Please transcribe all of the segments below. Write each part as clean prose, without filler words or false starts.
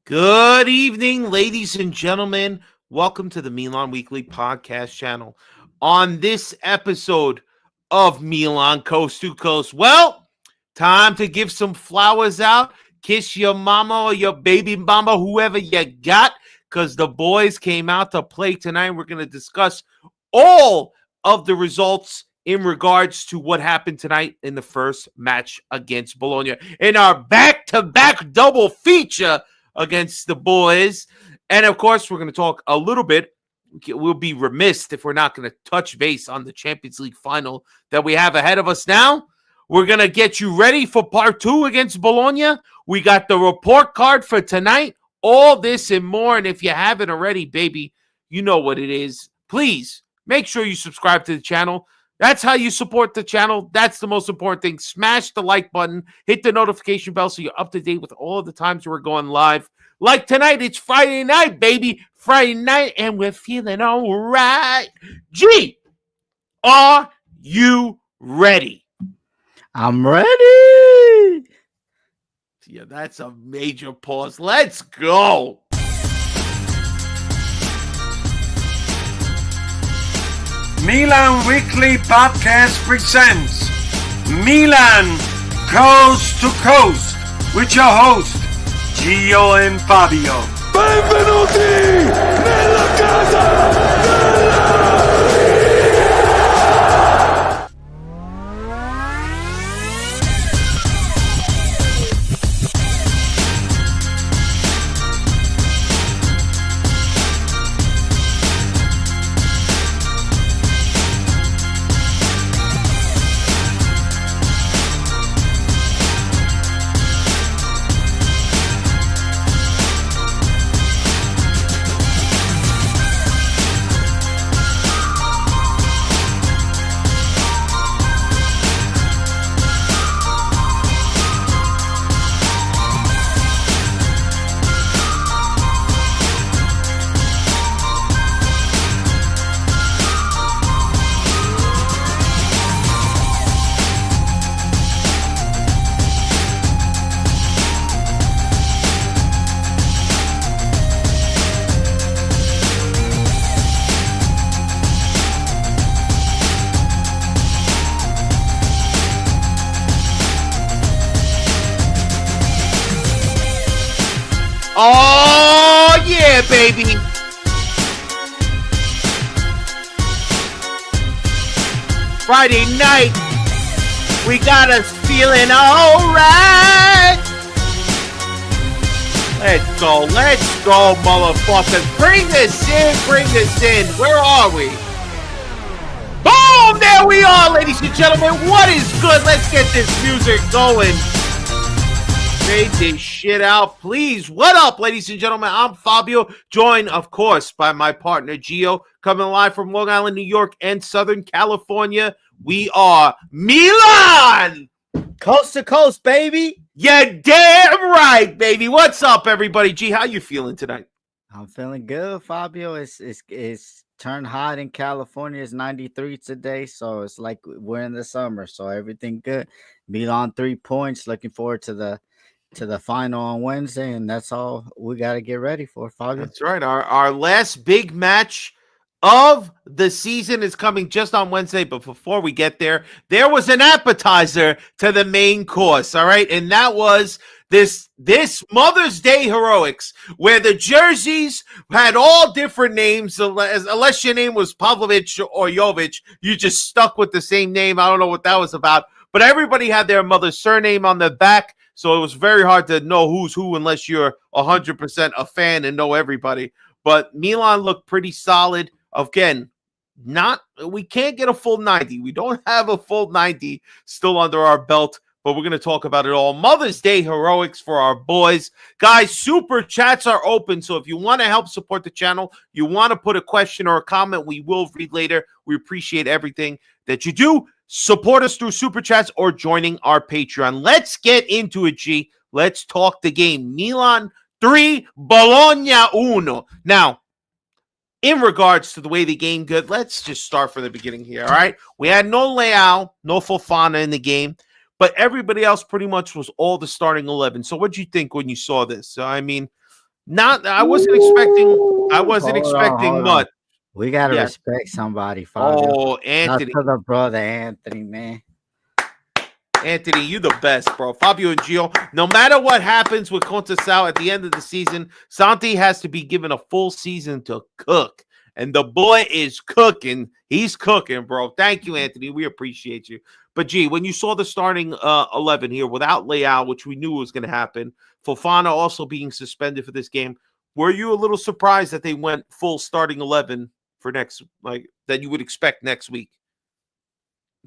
Good evening, ladies and gentlemen. Welcome to the Milan Weekly Podcast channel. On this episode of Milan Coast to Coast, time to give some flowers out, kiss your mama or your baby mama, whoever you got, because the boys came out to play tonight. We're going to discuss all of the results in regards to what happened tonight in the first match against Bologna in our back-to-back double feature against the boys. And of course, we're going to talk a little bit. We'll be remiss if we're not going to touch base on the Champions League final that we have ahead of us now. We're going to get you ready for part 2 against Bologna. We got the report card for tonight. All this and more. And if you haven't already, baby, you know what it is. Please make sure you subscribe to the channel. That's how you support the channel. That's the most important thing. Smash the like button. Hit the notification bell so you're up to date with all of the times we're going live. Like tonight, it's Friday night, baby. Friday night, and we're feeling all right. G, are you ready? I'm ready. Yeah, that's a major pause. Let's go. Milan Weekly Podcast presents Milan Coast to Coast with your host, Gio and Fabio. Benvenuti nella casa Oh, yeah, baby. Friday night, we got us feeling all right. Let's go, motherfuckers. Bring this in. Where are we? Boom, there we are, ladies and gentlemen. What is good? Let's get this music going. Fade this shit out, please. What up, ladies and gentlemen? I'm Fabio, joined, of course, by my partner, Gio, coming live from Long Island, New York, and Southern California. We are Milan! Coast to coast, baby. Yeah, damn right, baby. What's up, everybody? G, how you feeling tonight? I'm feeling good, Fabio. It's turned hot in California. It's 93 today, so it's like we're in the summer, so everything good. Milan 3 points. Looking forward to the final on Wednesday, and that's all we got to get ready for, Fabio. That's right. Our last big match of the season is coming just on Wednesday, but before we get there was an appetizer to the main course, all right? And that was this Mother's Day heroics, where the jerseys had all different names, unless your name was Pavlovich or Jovic, you just stuck with the same name. I don't know what that was about, but everybody had their mother's surname on the back. So it was very hard to know who's who unless you're 100% a fan and know everybody. But Milan looked pretty solid. Again, we can't get a full 90. We don't have a full 90 still under our belt, but we're going to talk about it all. Mother's Day heroics for our boys. Guys, super chats are open. So if you want to help support the channel, you want to put a question or a comment, we will read later. We appreciate everything that you do. Support us through Super Chats or joining our Patreon. Let's get into it, G. Let's talk the game. Milan 3, Bologna 1. Now, in regards to the way the game good, let's just start from the beginning here, all right? We had no Leao, no Fofana in the game, but everybody else pretty much was all the starting 11. So what did you think when you saw this? I mean, I wasn't expecting. I wasn't Hold on, expecting hold on. much. We gotta Yeah. respect somebody, Fabio. Oh, Shout Anthony. to the brother Anthony, man. Anthony, you the best, bro. Fabio and Gio. No matter what happens with Contasao at the end of the season, Santi has to be given a full season to cook. And the boy is cooking. He's cooking, bro. Thank you, Anthony. We appreciate you. But, G, when you saw the starting 11 here without Leao, which we knew was going to happen, Fofana also being suspended for this game, were you a little surprised that they went full starting 11 for next, like, that you would expect next week?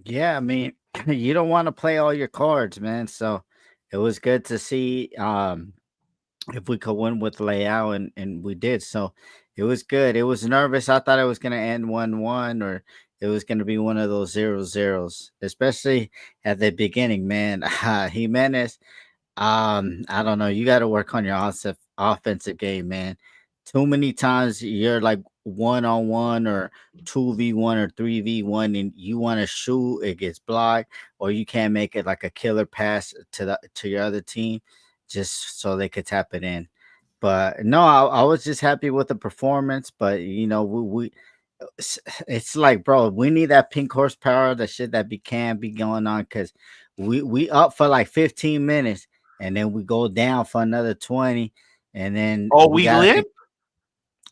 Yeah, I mean, you don't want to play all your cards, man. So it was good to see if we could win with layout, and we did. So it was good. It was nervous. I thought it was gonna end 1-1, or it was gonna be one of those 0-0s, especially at the beginning, man. Jimenez, I don't know. You got to work on your offensive game, man. Too many times you're like 1-on-1 or 2v1 or 3v1, and you want to shoot, it gets blocked, or you can't make it like a killer pass to your other team, just so they could tap it in. But no, I was just happy with the performance. But it's like, bro, we need that pink horsepower, the shit that can be going on, because we up for like 15 minutes, and then we go down for another 20, and then Oh, we we got limp?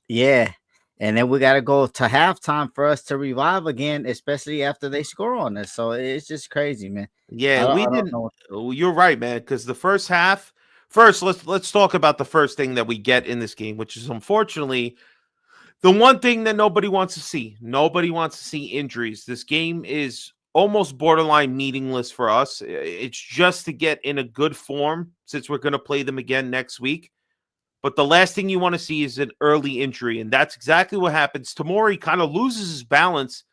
yeah, and then we got to go to halftime for us to revive again, especially after they score on us. So it's just crazy, man. Yeah, I we don't didn't. know. You're right, man. Because the first half, first let's talk about the first thing that we get in this game, which is unfortunately the one thing that nobody wants to see. Nobody wants to see injuries. This game is almost borderline meaningless for us. It's just to get in a good form since we're going to play them again next week. But the last thing you want to see is an early injury, and that's exactly what happens. Tomori kind of loses his balance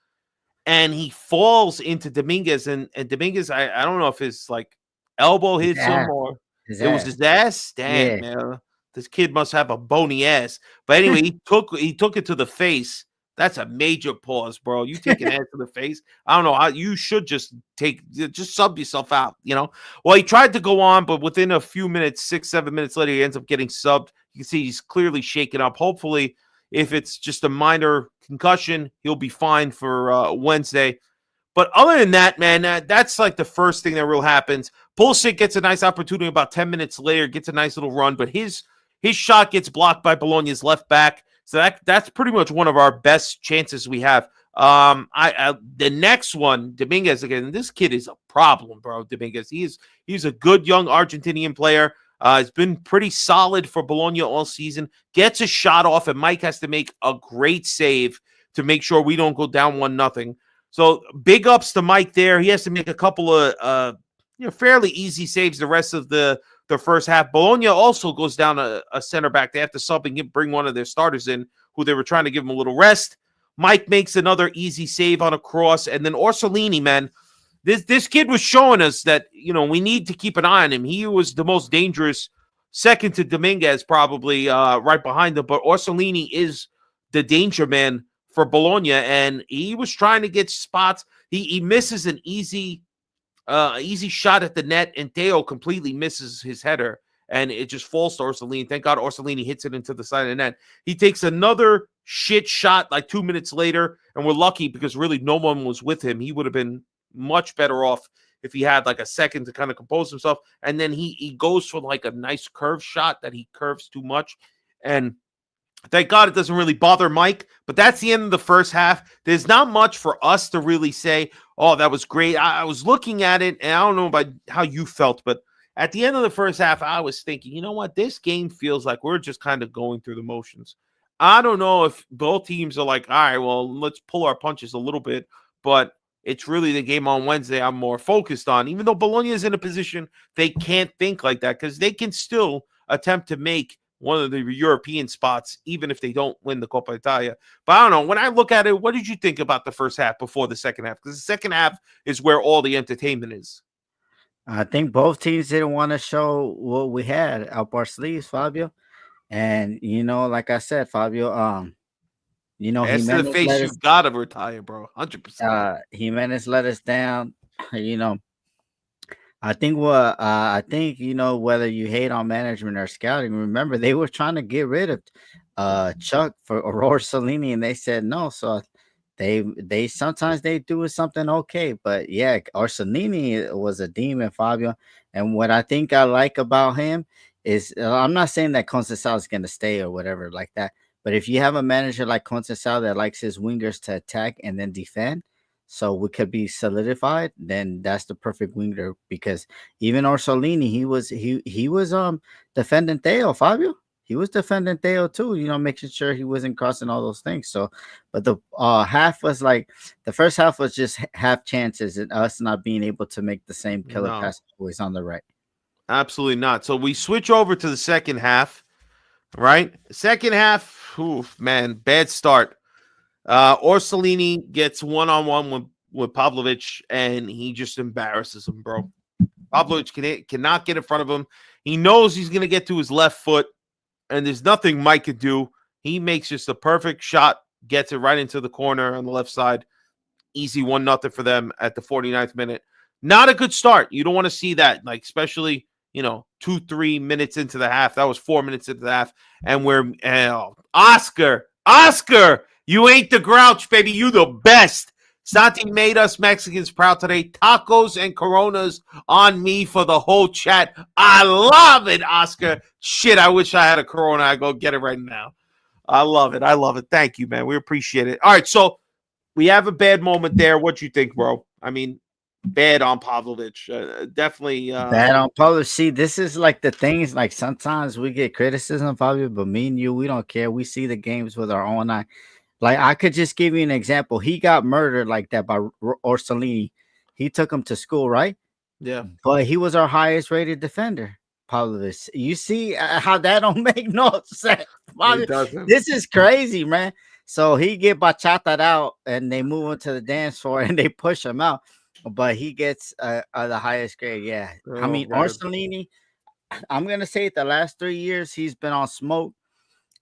and he falls into Dominguez, and Dominguez, I don't know if his like elbow His hits him ass, or his it was ass. his ass. Damn, Yeah. man, this kid must have a bony ass. But anyway, he took it to the face. That's a major pause, bro. You take an ass to the face. I don't know how you should just sub yourself out. Well, he tried to go on, but within a few minutes, 6-7 minutes later, he ends up getting subbed. You can see he's clearly shaken up. Hopefully, if it's just a minor concussion, he'll be fine for Wednesday. But other than that, man, that's like the first thing that real happens. Pulisic gets a nice opportunity about 10 minutes later, gets a nice little run, but his shot gets blocked by Bologna's left back. So that's pretty much one of our best chances we have. The next one, Dominguez again. This kid is a problem, bro. Dominguez. He's a good young Argentinian player. He's been pretty solid for Bologna all season. Gets a shot off, and Mike has to make a great save to make sure we don't go down 1-0. So big ups to Mike there. He has to make a couple of fairly easy saves the rest of the first half. Bologna also goes down a center back. They have to sub and bring one of their starters in, who they were trying to give him a little rest. Mike makes another easy save on a cross, and then Orsolini, man, this kid was showing us that we need to keep an eye on him. He was the most dangerous, second to Dominguez, probably right behind him. But Orsolini is the danger man for Bologna, and he was trying to get spots. He misses an easy shot at the net, and Theo completely misses his header, and it just falls to Orsolini. Thank God Orsolini hits it into the side of the net. He takes another shit shot like 2 minutes later, and we're lucky because really no one was with him. He would have been much better off if he had like a second to kind of compose himself. And then he goes for like a nice curve shot that he curves too much, and thank God it doesn't really bother Mike, but that's the end of the first half. There's not much for us to really say, oh, that was great. I was looking at it, and I don't know about how you felt, but at the end of the first half, I was thinking, you know what? This game feels like we're just kind of going through the motions. I don't know if both teams are like, all right, well, let's pull our punches a little bit, but it's really the game on Wednesday I'm more focused on, even though Bologna is in a position they can't think like that because they can still attempt to make one of the European spots, even if they don't win the Coppa Italia. But I don't know. When I look at it, what did you think about the first half before the second half? Because the second half is where all the entertainment is. I think both teams didn't want to show what we had up our sleeves, Fabio. And like I said, Fabio, As to the Jimenez face, let you us got to retire, bro. 100%. Jimenez let us down. You know, I think whether you hate on management or scouting, remember they were trying to get rid of Chuck for Aurora Salini, and they said no. So they sometimes they do something okay, but yeah, Orsolini was a demon, Fabio. And what I think I like about him is I'm not saying that Conceição is going to stay or whatever like that, but if you have a manager like Conceição that likes his wingers to attack and then defend, so we could be solidified, then that's the perfect winger because even Orsolini, he was defending Theo, Fabio. He was defending Theo too, making sure he wasn't crossing all those things. So, but the half was like the first half was just half chances and us not being able to make the same killer No. pass always on the right. Absolutely not. So we switch over to the second half, right? Second half, oof, man, bad start. Orsolini gets one-on-one with Pavlovic, and he just embarrasses him, bro. Pavlovic cannot get in front of him. He knows he's going to get to his left foot, and there's nothing Mike could do. He makes just a perfect shot, gets it right into the corner on the left side. Easy 1-0 for them at the 49th minute. Not a good start. You don't want to see that, like especially 2-3 minutes into the half. That was 4 minutes into the half, and we're Oscar, you ain't the grouch, baby. You the best. Santi made us Mexicans proud today. Tacos and Coronas on me for the whole chat. I love it, Oscar. Shit, I wish I had a Corona. I go get it right now. I love it. Thank you, man. We appreciate it. All right, so we have a bad moment there. What you think, bro? I mean, bad on Pavlovic. Definitely bad on Pavlovic. See, this is like the things. Like sometimes we get criticism, Fabio, but me and you, we don't care. We see the games with our own eye. Like I could just give you an example. He got murdered like that by Orsolini. He took him to school, right? Yeah. But he was our highest rated defender, Pavlovic. You see how that don't make no sense. This is crazy, man. So he get bachataed out, and they move him to the dance floor, and they push him out. But he gets the highest grade. Yeah, I mean Orsolini. I'm gonna say it. The last 3 years he's been on smoke.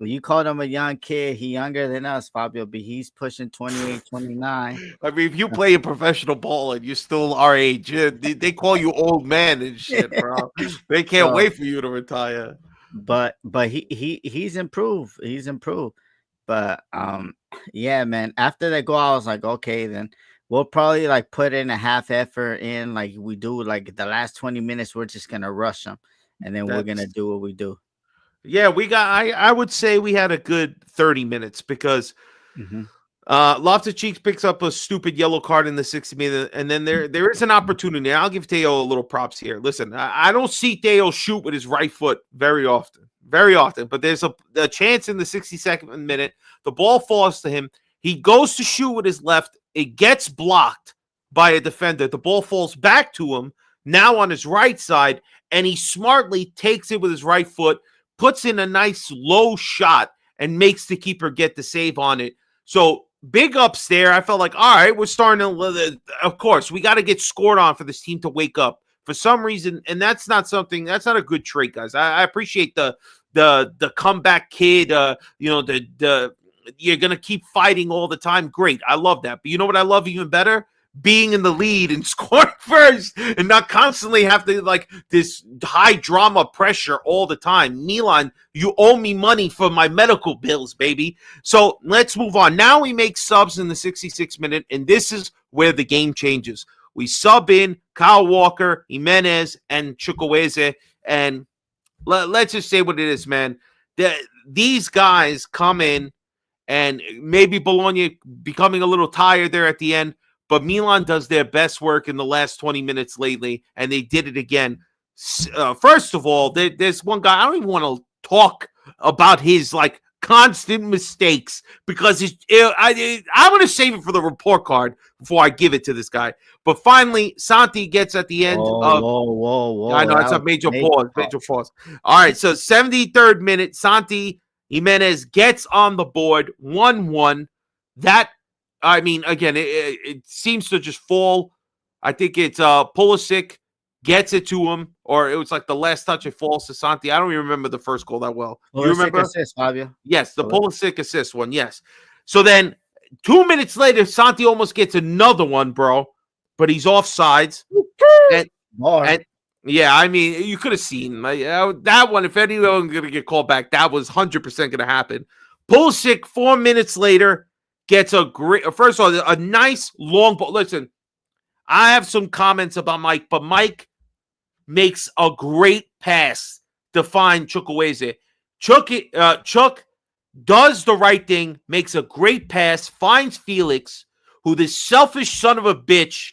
You called him a young kid. He younger than us, Fabio, but he's pushing 28, 29. I mean, if you play a professional ball and you're still our age, they call you old man and shit, bro. They can't wait for you to retire. But he's improved. He's improved. But yeah, man. After that goal, I was like, okay, then we'll probably like put in a half effort in like we do. Like the last 20 minutes, we're just gonna rush them, and then we're gonna do what we do. Yeah, we got. I would say we had a good 30 minutes because Loftus-Cheeks picks up a stupid yellow card in the 60th minute, and then there is an opportunity. I'll give Theo a little props here. Listen, I don't see Theo shoot with his right foot very often, but there's a chance in the 62nd minute. The ball falls to him. He goes to shoot with his left. It gets blocked by a defender. The ball falls back to him now on his right side, and he smartly takes it with his right foot, puts in a nice low shot, and makes the keeper get the save on it. So big ups there. I felt like, all right, we're starting to, of course, we got to get scored on for this team to wake up for some reason. And that's not a good trait, guys. I appreciate the comeback kid, you're going to keep fighting all the time. Great. I love that. But you know what I love even better? Being in the lead and scoring first and not constantly have to like this high drama pressure all the time. Milan, you owe me money for my medical bills, baby. So let's move on. Now we make subs in the 66th minute, and this is where the game changes. We sub in Kyle Walker, Jimenez, and Chukwueze, and let's just say what it is, man. These guys come in, and maybe Bologna becoming a little tired there at the end, but Milan does their best work in the last 20 minutes lately, and they did it again. First of all, there's one guy, I don't even want to talk about his like constant mistakes because I want to save it for the report card before I give it to this guy. But finally, Santi gets at the end of... Whoa. I know, it's a major pause. All right, so 73rd minute, Santi Jimenez gets on the board, 1-1. That... I mean, again, it seems to just fall. I think it's Pulisic gets it to him, or it was like the last touch it falls to Santi. I don't even remember the first goal that well. You remember? Assist, Fabio. Yes, the Pulisic assist one, yes. So then 2 minutes later, Santi almost gets another one, bro, but he's offsides. Yeah, I mean, you could have seen that one. If anyone going to get called back, that was 100% going to happen. Pulisic, 4 minutes later, gets a great, first of all, a nice long ball. Listen, I have some comments about Mike, but Mike makes a great pass to find Chukwueze. Chuck does the right thing, makes a great pass, finds Felix, who this selfish son of a bitch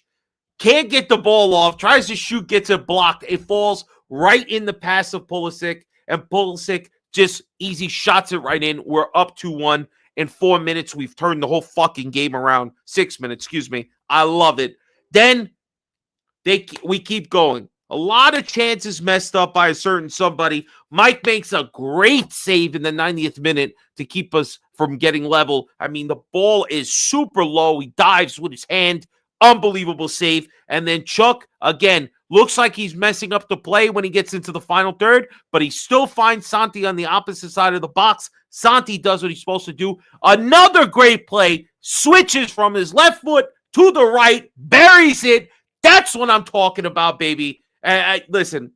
can't get the ball off, tries to shoot, gets it blocked. It falls right in the pass of Pulisic, and Pulisic just easy shots it right in. We're up 2-1. In 4 minutes, we've turned the whole fucking game around. 6 minutes, excuse me. I love it. Then we keep going. A lot of chances messed up by a certain somebody. Mike makes a great save in the 90th minute to keep us from getting level. I mean, the ball is super low. He dives with his hand. Unbelievable save. And then Chuck, again, looks like he's messing up the play when he gets into the final third, but he still finds Santi on the opposite side of the box. Santi does what he's supposed to do. Another great play. Switches from his left foot to the right. Buries it. That's what I'm talking about, baby. Listen,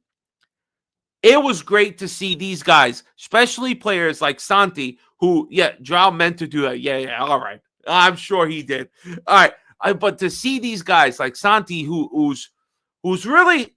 it was great to see these guys, especially players like Santi, who, Joao meant to do that. Yeah, all right. I'm sure he did. All right. But to see these guys like Santi, who's really,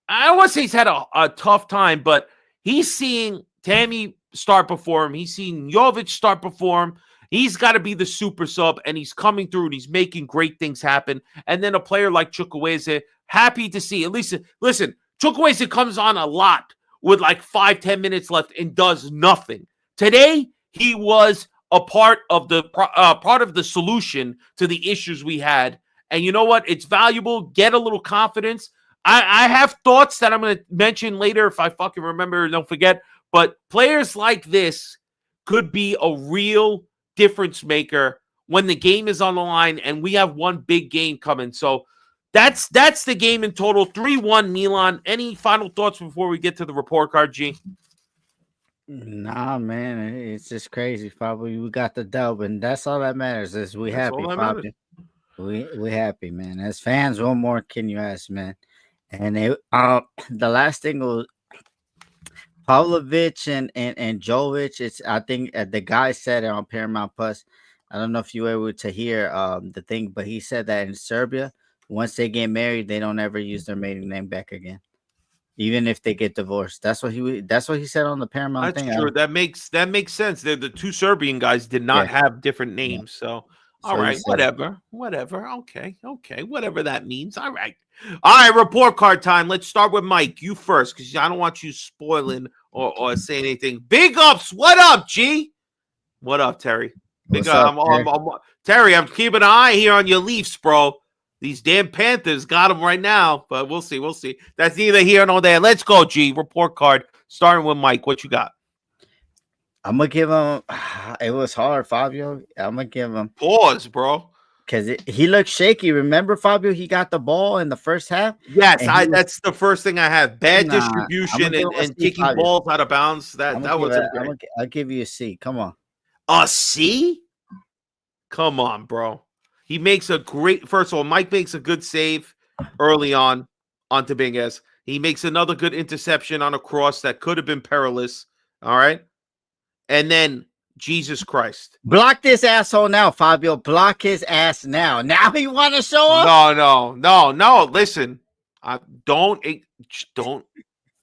I don't want to say he's had a tough time, but he's seeing Tammy start perform. He's seeing Jovic start perform. He's got to be the super sub, and he's coming through, and he's making great things happen. And then a player like Chukwueze, happy to see. At least, listen, Chukwueze comes on a lot with like 5-10 minutes left and does nothing. Today, he was a part of the solution to the issues we had. And you know what? It's valuable. Get a little confidence. I have thoughts that I'm going to mention later if I fucking remember. Don't forget. But players like this could be a real difference maker when the game is on the line and we have one big game coming. So that's the game in total. 3-1 Milan. Any final thoughts before we get to the report card, G? Nah, man, it's just crazy, Fabio. We got the dub, and that's all that matters. Is we That's happy, all that Fabio. We happy, man. As fans, what more can you ask, man? And the last thing was Pavlovic and Jovic. It's I think the guy said it on Paramount Plus. I don't know if you were able to hear the thing, but he said that in Serbia, once they get married, they don't ever use their maiden name back again, even if they get divorced. That's what he said on the Paramount thing. That's true. That makes sense. The two Serbian guys did not have different names. So all right, whatever. Okay, whatever that means. All right, report card time. Let's start with Mike. You first, because I don't want you spoiling or saying anything. Big ups. What up, G? What up, Terry? Big up, Terry. I'm keeping an eye here on your Leafs, bro. These damn Panthers got them right now, but we'll see. That's neither here nor there. Let's go, G. Report card. Starting with Mike. What you got? I'm going to give him – it was hard, Fabio. I'm going to give him – pause, bro. Because he looked shaky. Remember, Fabio, he got the ball in the first half? Yes, that's the first thing I have. Bad distribution and kicking balls out of bounds. That wasn't great. I'll give you a C. Come on. A C? Come on, bro. He makes a great – first of all, Mike makes a good save early on onto Bingas. He makes another good interception on a cross that could have been perilous. All right? And then, Jesus Christ. Block this asshole now, Fabio. Block his ass now. Now he want to show up? No. Listen, don't.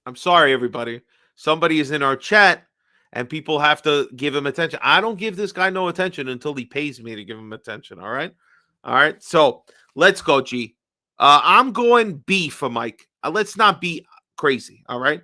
I'm sorry, everybody. Somebody is in our chat, and people have to give him attention. I don't give this guy no attention until he pays me to give him attention, all right? All right, so let's go, G. I'm going B for Mike. Let's not be crazy, all right?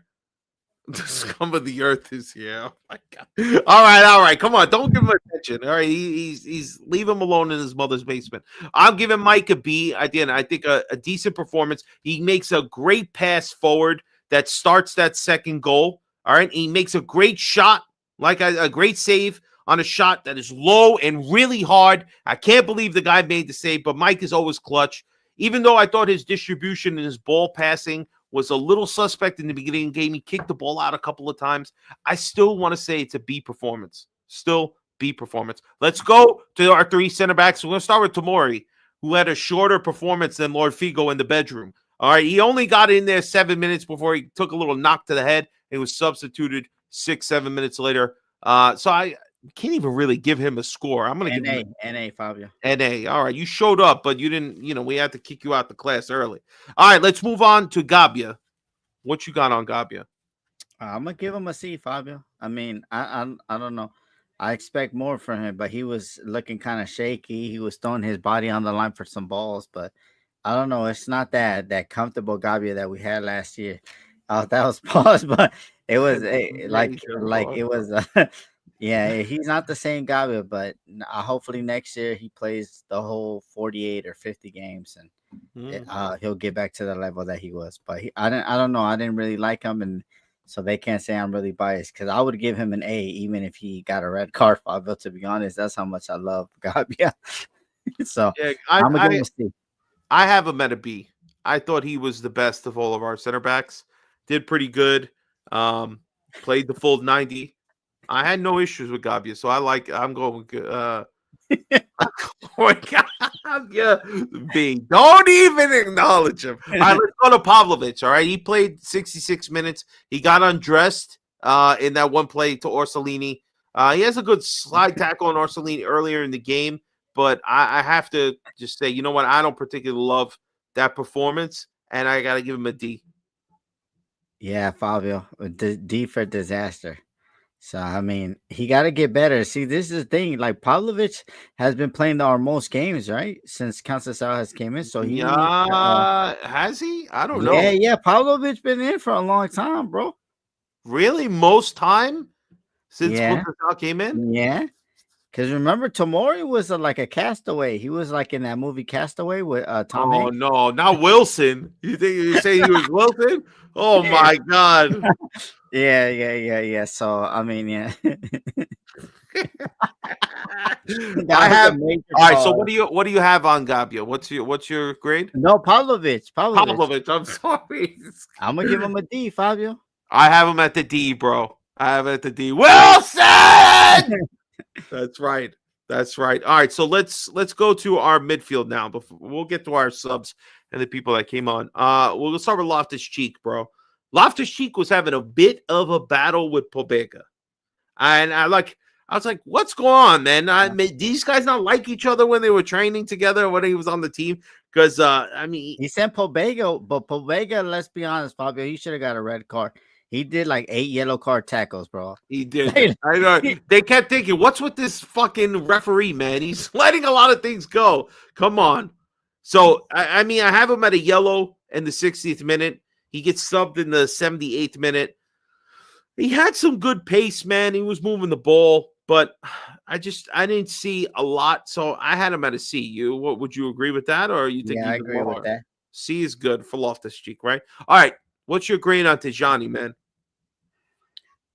The scum of the earth is here. Oh my God. All right. Come on. Don't give him attention. All right. He's leave him alone in his mother's basement. I'm giving Mike a B. I think a decent performance. He makes a great pass forward that starts that second goal. All right. He makes a great shot, like a great save on a shot that is low and really hard. I can't believe the guy made the save, but Mike is always clutch. Even though I thought his distribution and his ball passing was a little suspect in the beginning of the game. He kicked the ball out a couple of times. I still want to say it's a B performance. Still B performance. Let's go to our three center backs. We're going to start with Tomori, who had a shorter performance than Lord Figo in the bedroom. All right, he only got in there 7 minutes before he took a little knock to the head. He was substituted 6-7 minutes later. So I can't even really give him a score. I'm going to give him NA, Fabio. NA. All right, you showed up, but you didn't, we had to kick you out the class early. All right, let's move on to Gabbia. What you got on Gabbia? I'm gonna give him a C, Fabio. I mean, I don't know. I expect more from him, but he was looking kind of shaky. He was throwing his body on the line for some balls, but I don't know. It's not that comfortable Gabbia that we had last year. That was pause, but it was like it was. Yeah, he's not the same Gabbia, but hopefully next year he plays the whole 48 or 50 games and he'll get back to the level that he was. But I don't know. I didn't really like him, and so they can't say I'm really biased because I would give him an A even if he got a red card. Fabio, to be honest, that's how much I love Gabbia. So yeah, I'm gonna give him a C. I have him at a B. I thought he was the best of all of our center backs. Did pretty good. Played the full 90. I had no issues with Gabbia, so I'm going with oh my God, yeah, B. Don't even acknowledge him. All right, let's go to Pavlovic. All right, he played 66 minutes. He got undressed in that one play to Orsolini. He has a good slide tackle on Orsolini earlier in the game, but I have to just say, you know what? I don't particularly love that performance, and I got to give him a D. Yeah, Fabio, D for disaster. So, I mean, he got to get better. See, this is the thing. Like, Pavlovic has been playing our most games, right? Since Conceição has came in. So, he has he? I don't know. Yeah. Pavlovic been in for a long time, bro. Really? Most time since Conceição came in? Yeah. Because remember, Tomori was like a castaway. He was like in that movie Castaway with Tom Hanks. Oh, no, not Wilson. You think you say he was Wilson? Oh, my God. Yeah. So, I mean, yeah. I have all right. So what do you have on Gabbia? What's your grade? No, Pavlovic. I'm sorry. I'm gonna give him a D, Fabio. I have him at the D, bro. I have him at the D. Wilson. That's right. All right. So let's go to our midfield now. Before we'll get to our subs and the people that came on. We'll start with Loftus-Cheek, bro. Loftus-Cheek was having a bit of a battle with Pobega. And I was like, what's going on, man? These guys not like each other when they were training together when he was on the team? Because, he sent Pobega, but Pobega, let's be honest, Fabio, he should have got a red card. He did like 8 yellow card tackles, bro. He did. I know. They kept thinking, what's with this fucking referee, man? He's letting a lot of things go. Come on. So, I have him at a yellow in the 60th minute. He gets subbed in the 78th minute. He had some good pace, man. He was moving the ball, but I didn't see a lot. So I had him at a C. Would you agree with that? Or you think I agree with that. C is good for Loftus-Cheek, right? All right. What's your grade on Tijani, man?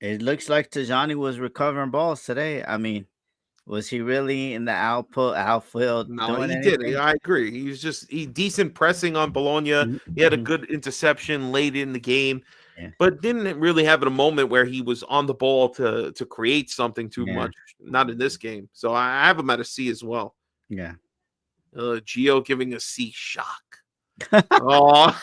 It looks like Tijani was recovering balls today. I mean, was he really in the outfield? No, he did. I agree. He decent pressing on Bologna. He had a good interception late in the game, but didn't really have a moment where he was on the ball to create something too much. Not in this game. So I have him at a C as well. Yeah. Gio giving a C shock. Oh,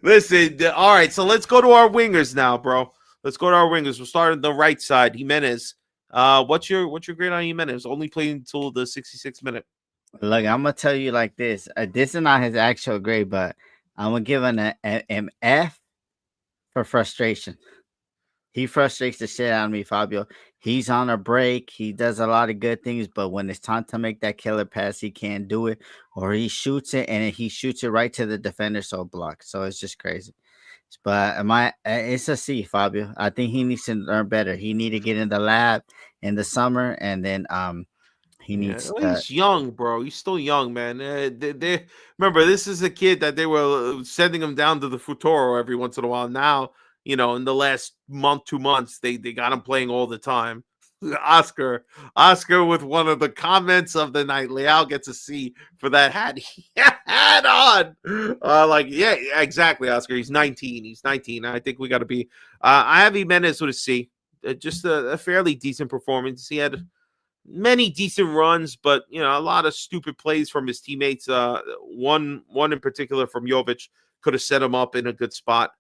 listen. All right, so let's go to our wingers now, bro. Let's go to our wingers. We'll start on the right side. Jimenez. What's your grade on Jimenez? Only played until the 66th minute. Look, I'm gonna tell you like this. This is not his actual grade, but I'm gonna give him an F for frustration. He frustrates the shit out of me, Fabio. He's on a break. He does a lot of good things, but when it's time to make that killer pass, he can't do it, or he shoots it and he shoots it right to the defender, so blocked. So it's just crazy. But it's a C, Fabio. I think he needs to learn better. He need to get in the lab in the summer, and then he needs. He's young, bro. He's still young, man. They remember this is a kid that they were sending him down to the Futuro every once in a while. Now, in the last month, 2 months, they got him playing all the time. Oscar with one of the comments of the night. Leal gets a C for that hat he had on. Yeah, exactly, Oscar. He's 19. I think we got to be. I have Jimenez with a C. Just a fairly decent performance. He had many decent runs, but a lot of stupid plays from his teammates. One in particular from Jovic could have set him up in a good spot.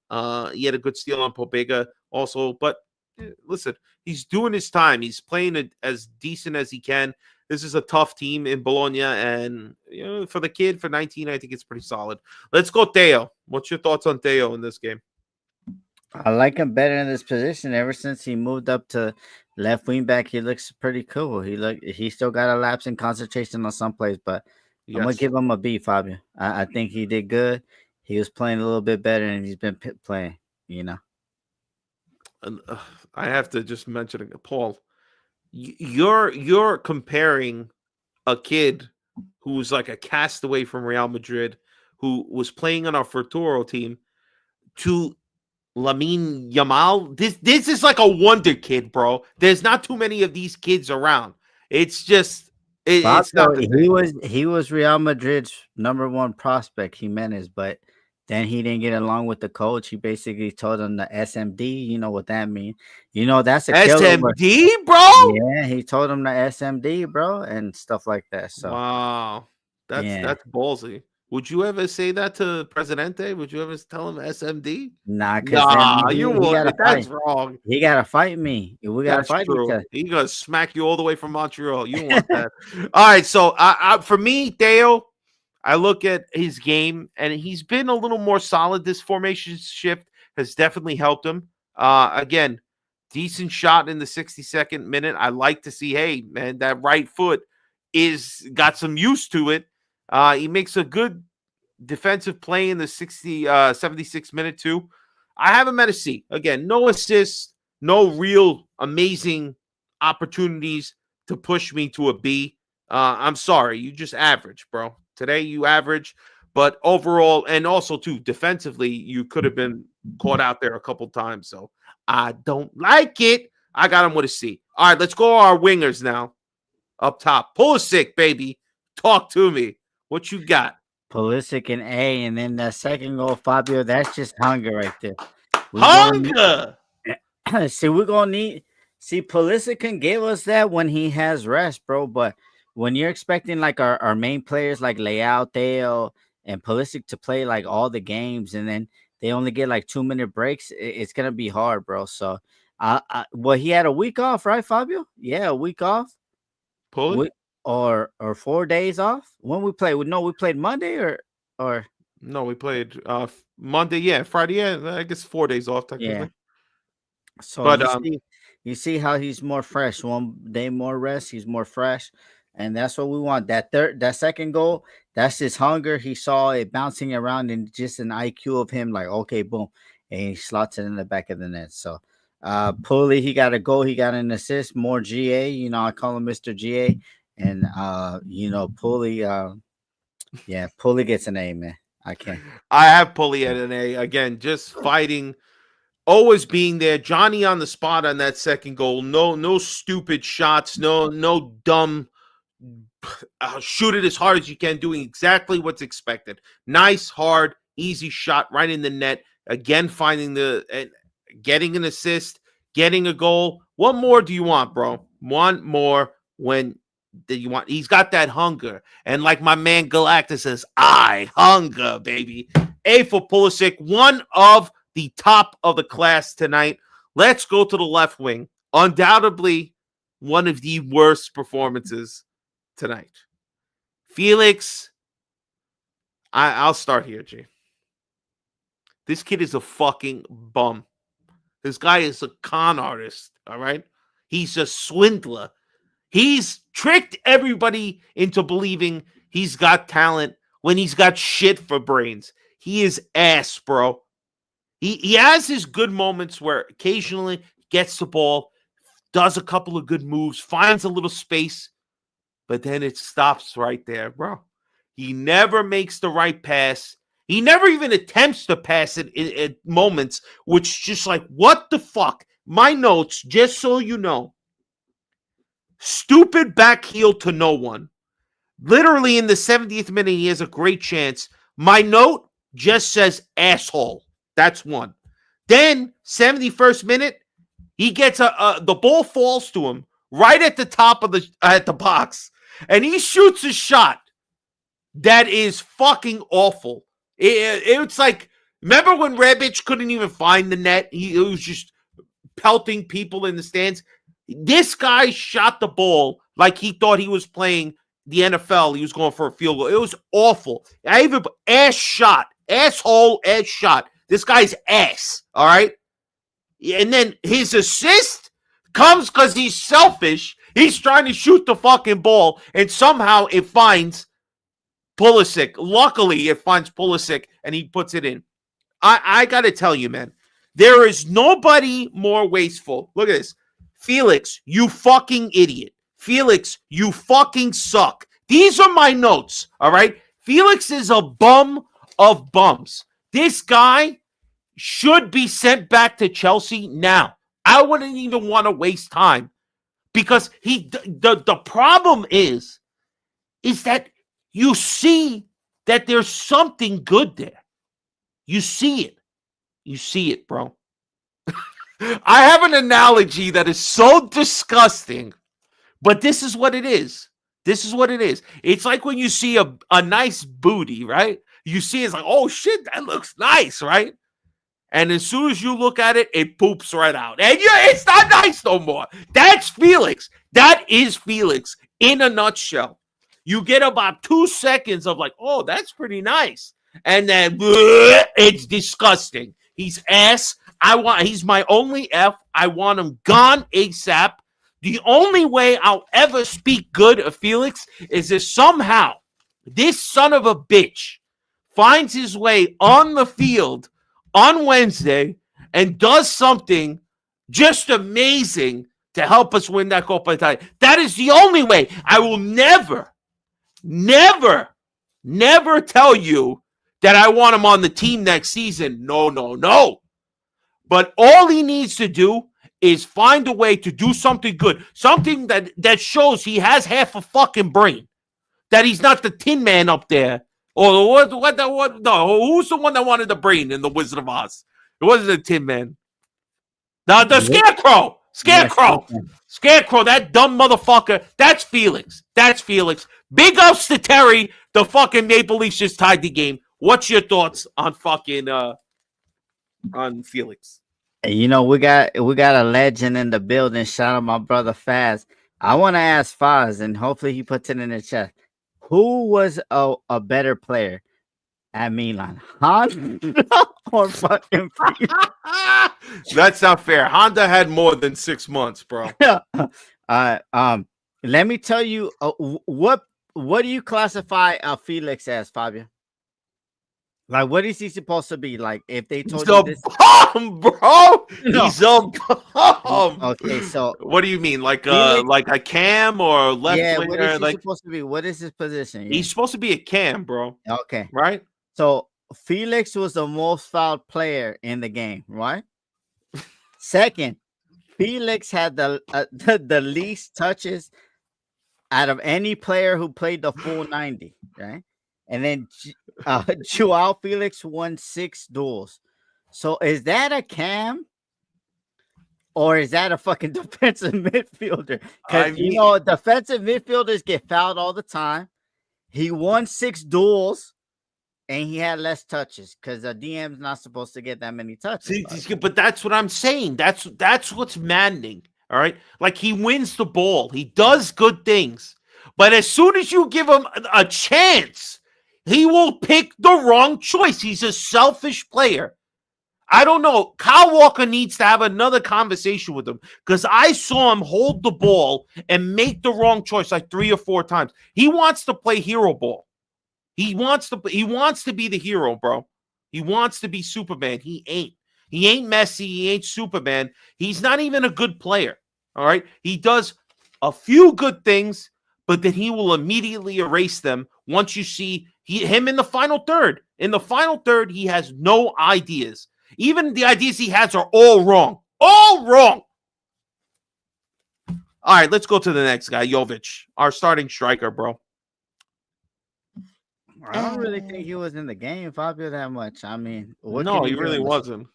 He had a good steal on Pobega also, but listen, he's doing his time. He's playing as decent as he can. This is a tough team in Bologna, and for the kid, for 19, I think it's pretty solid. Let's go, Theo. What's your thoughts on Theo in this game? I like him better in this position. Ever since he moved up to left wing back, he looks pretty cool. He still got a lapse in concentration on some plays, but I'm gonna give him a B, Fabio. I think he did good. He was playing a little bit better, and he's been playing. And, I have to just mention it, Paul. You're comparing a kid who's like a castaway from Real Madrid, who was playing on our Futuro team, to Lamine Yamal. This is like a wonder kid, bro. There's not too many of these kids around. It's just it's not. He was Real Madrid's #1 prospect, Jimenez, but then he didn't get along with the coach. He basically told him the SMD. You know what that means? That's a SMD, bro. Yeah, he told him the SMD, bro, and stuff like that. So wow, that's ballsy. Would you ever say that to Presidente? Would you ever tell him SMD? Nah, you wouldn't. That's wrong. He gotta fight me. We gotta fight each other. He's gonna smack you all the way from Montreal. You don't want that. All right, so for me, Theo, I look at his game, and he's been a little more solid. This formation shift has definitely helped him. Again, decent shot in the 62nd minute. I like to see, hey, man, that right foot is got some use to it. He makes a good defensive play in the 76th minute too. I have him at a C. Again, no assists, no real amazing opportunities to push me to a B. I'm sorry, you just average, bro. Today you average, but overall, and also too defensively, you could have been caught out there a couple times. So I don't like it. I got him with a C. All right, let's go our wingers now. Up top, Pulisic, baby. Talk to me. What you got? Pulisic and A, and then that second goal, Fabio. That's just hunger right there. Hunger. See, we're gonna need. See, Pulisic can give us that when he has rest, bro. But when you're expecting like our main players like Leao, Theo, and Pulisic to play like all the games, and then they only get like 2-minute breaks, it's gonna be hard, bro. So, well, he had a week off, right, Fabio? Yeah, a week off. Or 4 days off. When we played? No, we played Monday or no, we played Monday. Yeah, Friday. Yeah, I guess 4 days off technically. Yeah. So, but you see how he's more fresh. 1 day more rest, he's more fresh. And that's what we want. That second goal, that's his hunger. He saw it bouncing around and just an IQ of him, like, okay, boom. And he slots it in the back of the net. So Pulley, he got a goal, he got an assist, more GA. I call him Mr. GA. And Pulley, Pulley gets an A, man. I have Pulley at an A. Again, just fighting, always being there. Johnny on the spot on that second goal. No stupid shots, no dumb shoot it as hard as you can, doing exactly what's expected. Nice, hard, easy shot right in the net. Again, getting an assist, getting a goal. What more do you want, bro? One more when you want. He's got that hunger. And like my man Galactus says, hunger, baby. A for Pulisic, one of the top of the class tonight. Let's go to the left wing. Undoubtedly, one of the worst performances tonight. Felix, I'll start here, G. This kid is a fucking bum. This guy is a con artist, all right? He's a swindler. He's tricked everybody into believing he's got talent when he's got shit for brains. He is ass, bro. He has his good moments where occasionally gets the ball, does a couple of good moves, finds a little space, but then it stops right there, bro. He never makes the right pass. He never even attempts to pass it at moments, which just like, what the fuck? My notes, just so you know. Stupid back heel to no one. Literally in the 70th minute, he has a great chance. My note just says asshole. That's one. Then, 71st minute, he gets the ball falls to him right at the top of the box, and he shoots a shot that is fucking awful. It's like, remember when Rebic couldn't even find the net? He was just pelting people in the stands. This guy shot the ball like he thought he was playing the NFL. He was going for a field goal. It was awful. I even asshole ass shot. This guy's ass. All right. And then his assist comes because he's selfish. He's trying to shoot the fucking ball, and somehow it finds Pulisic. Luckily, it finds Pulisic, and he puts it in. I got to tell you, man, there is nobody more wasteful. Look at this. Felix, you fucking idiot. Felix, you fucking suck. These are my notes, all right? Felix is a bum of bums. This guy should be sent back to Chelsea now. I wouldn't even want to waste time because the problem is that you see that there's something good there. You see it. You see it, bro. I have an analogy that is so disgusting, but this is what it is. This is what it is. It's like when you see a nice booty, right? You see it's like, oh shit, that looks nice, right? And as soon as you look at it, it poops right out. And it's not nice no more. That's Felix. That is Felix in a nutshell. You get about 2 seconds of like, oh, that's pretty nice. And then it's disgusting. He's ass. He's my only F. I want him gone ASAP. The only way I'll ever speak good of Felix is if somehow this son of a bitch finds his way on the field on Wednesday and does something just amazing to help us win that Copa Italia. That is the only way. I will never tell you that I want him on the team next season. No. But all he needs to do is find a way to do something good, something that shows he has half a fucking brain, that he's not the Tin Man up there. Or what? No, who's the one that wanted the brain in the Wizard of Oz? It wasn't the Tin Man. The Scarecrow. Scarecrow, that dumb motherfucker. That's Felix. Big ups to Terry. The fucking Maple Leafs just tied the game. What's your thoughts on fucking on Felix? You know, we got a legend in the building. Shout out my brother Faz. I want to ask Faz, and hopefully he puts it in the chat. Who was a better player at Milan, Honda or fucking Felix? That's not fair. Honda had more than 6 months, bro. Let me tell you, what do you classify Felix as, Fabio? Like, what is he supposed to be? Like, if they told you this, bum, bro. No. He's a bum. Okay, so what do you mean, like a cam or left winger? Yeah, what is he supposed to be? What is his position? He's supposed to be a cam, bro. Okay, right. So Felix was the most fouled player in the game, right? Second, Felix had the least touches out of any player who played the full 90, right? And then Joao Felix won 6 duels. So is that a cam or is that a fucking defensive midfielder? Because you know defensive midfielders get fouled all the time. He won 6 duels and he had less touches because the DM's not supposed to get that many touches. See, but that's what I'm saying. That's what's maddening. All right, like he wins the ball, he does good things, but as soon as you give him a chance, he will pick the wrong choice. He's a selfish player. I don't know. Kyle Walker needs to have another conversation with him because I saw him hold the ball and make the wrong choice like 3 or 4 times. He wants to play hero ball. He wants to be the hero, bro. He wants to be Superman. He ain't. He ain't Messi. He ain't Superman. He's not even a good player. All right. He does a few good things, but then he will immediately erase them once you see him in the final third. In the final third, he has no ideas. Even the ideas he has are all wrong. All wrong. All right, let's go to the next guy, Jovic, our starting striker, bro. I don't really think he was in the game, Fabio, that much. I mean, no, he really wasn't.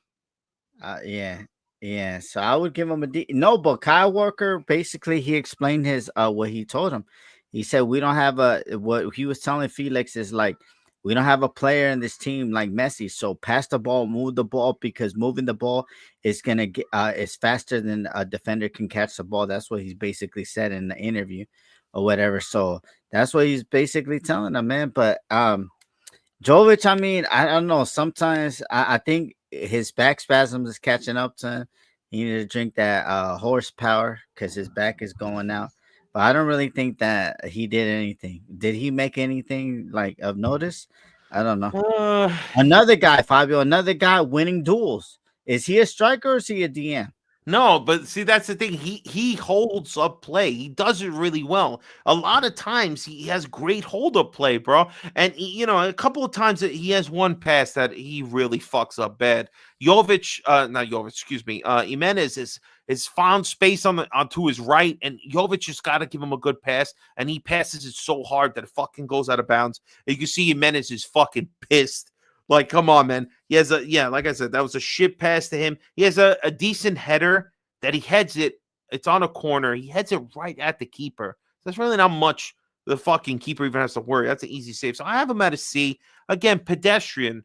Yeah. Yeah, so I would give him a D. No, but Kyle Walker basically he explained his what he told him. He said we don't have a what he was telling Felix is like we don't have a player in this team like Messi. So pass the ball, move the ball because moving the ball is gonna get is faster than a defender can catch the ball. That's what he's basically said in the interview or whatever. So that's what he's basically telling them, man. But Jovic, I mean, I don't know. Sometimes I think his back spasms is catching up to him. He needed to drink that horsepower because his back is going out. But I don't really think that he did anything. Did he make anything like of notice? I don't know. Uh, Another guy, Fabio, another guy winning duels. Is he a striker or is he a DM? No, but see, that's the thing. He holds up play. He does it really well. A lot of times he has great hold up play, bro. And a couple of times that he has one pass that he really fucks up bad. Not Jovic, excuse me. Jimenez is found space onto his right, and Jovic just got to give him a good pass, and he passes it so hard that it fucking goes out of bounds. And you can see Jimenez is fucking pissed. Like, come on, man. He has like I said, that was a shit pass to him. He has a decent header that he heads it. It's on a corner. He heads it right at the keeper. That's really not much the fucking keeper even has to worry. That's an easy save. So I have him at a C. Again, pedestrian.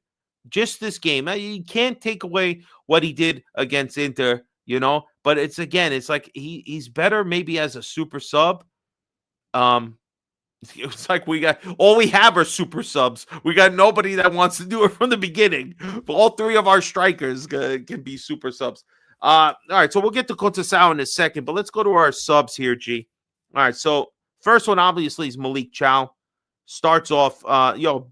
Just this game. You can't take away what he did against Inter, but it's like he's better maybe as a super sub. It's like we have are super subs. We got nobody that wants to do it from the beginning. But all three of our strikers can be super subs. All right, so we'll get to Kotasau in a second, but let's go to our subs here, G. All right, so first one obviously is Malik Chow. Starts off,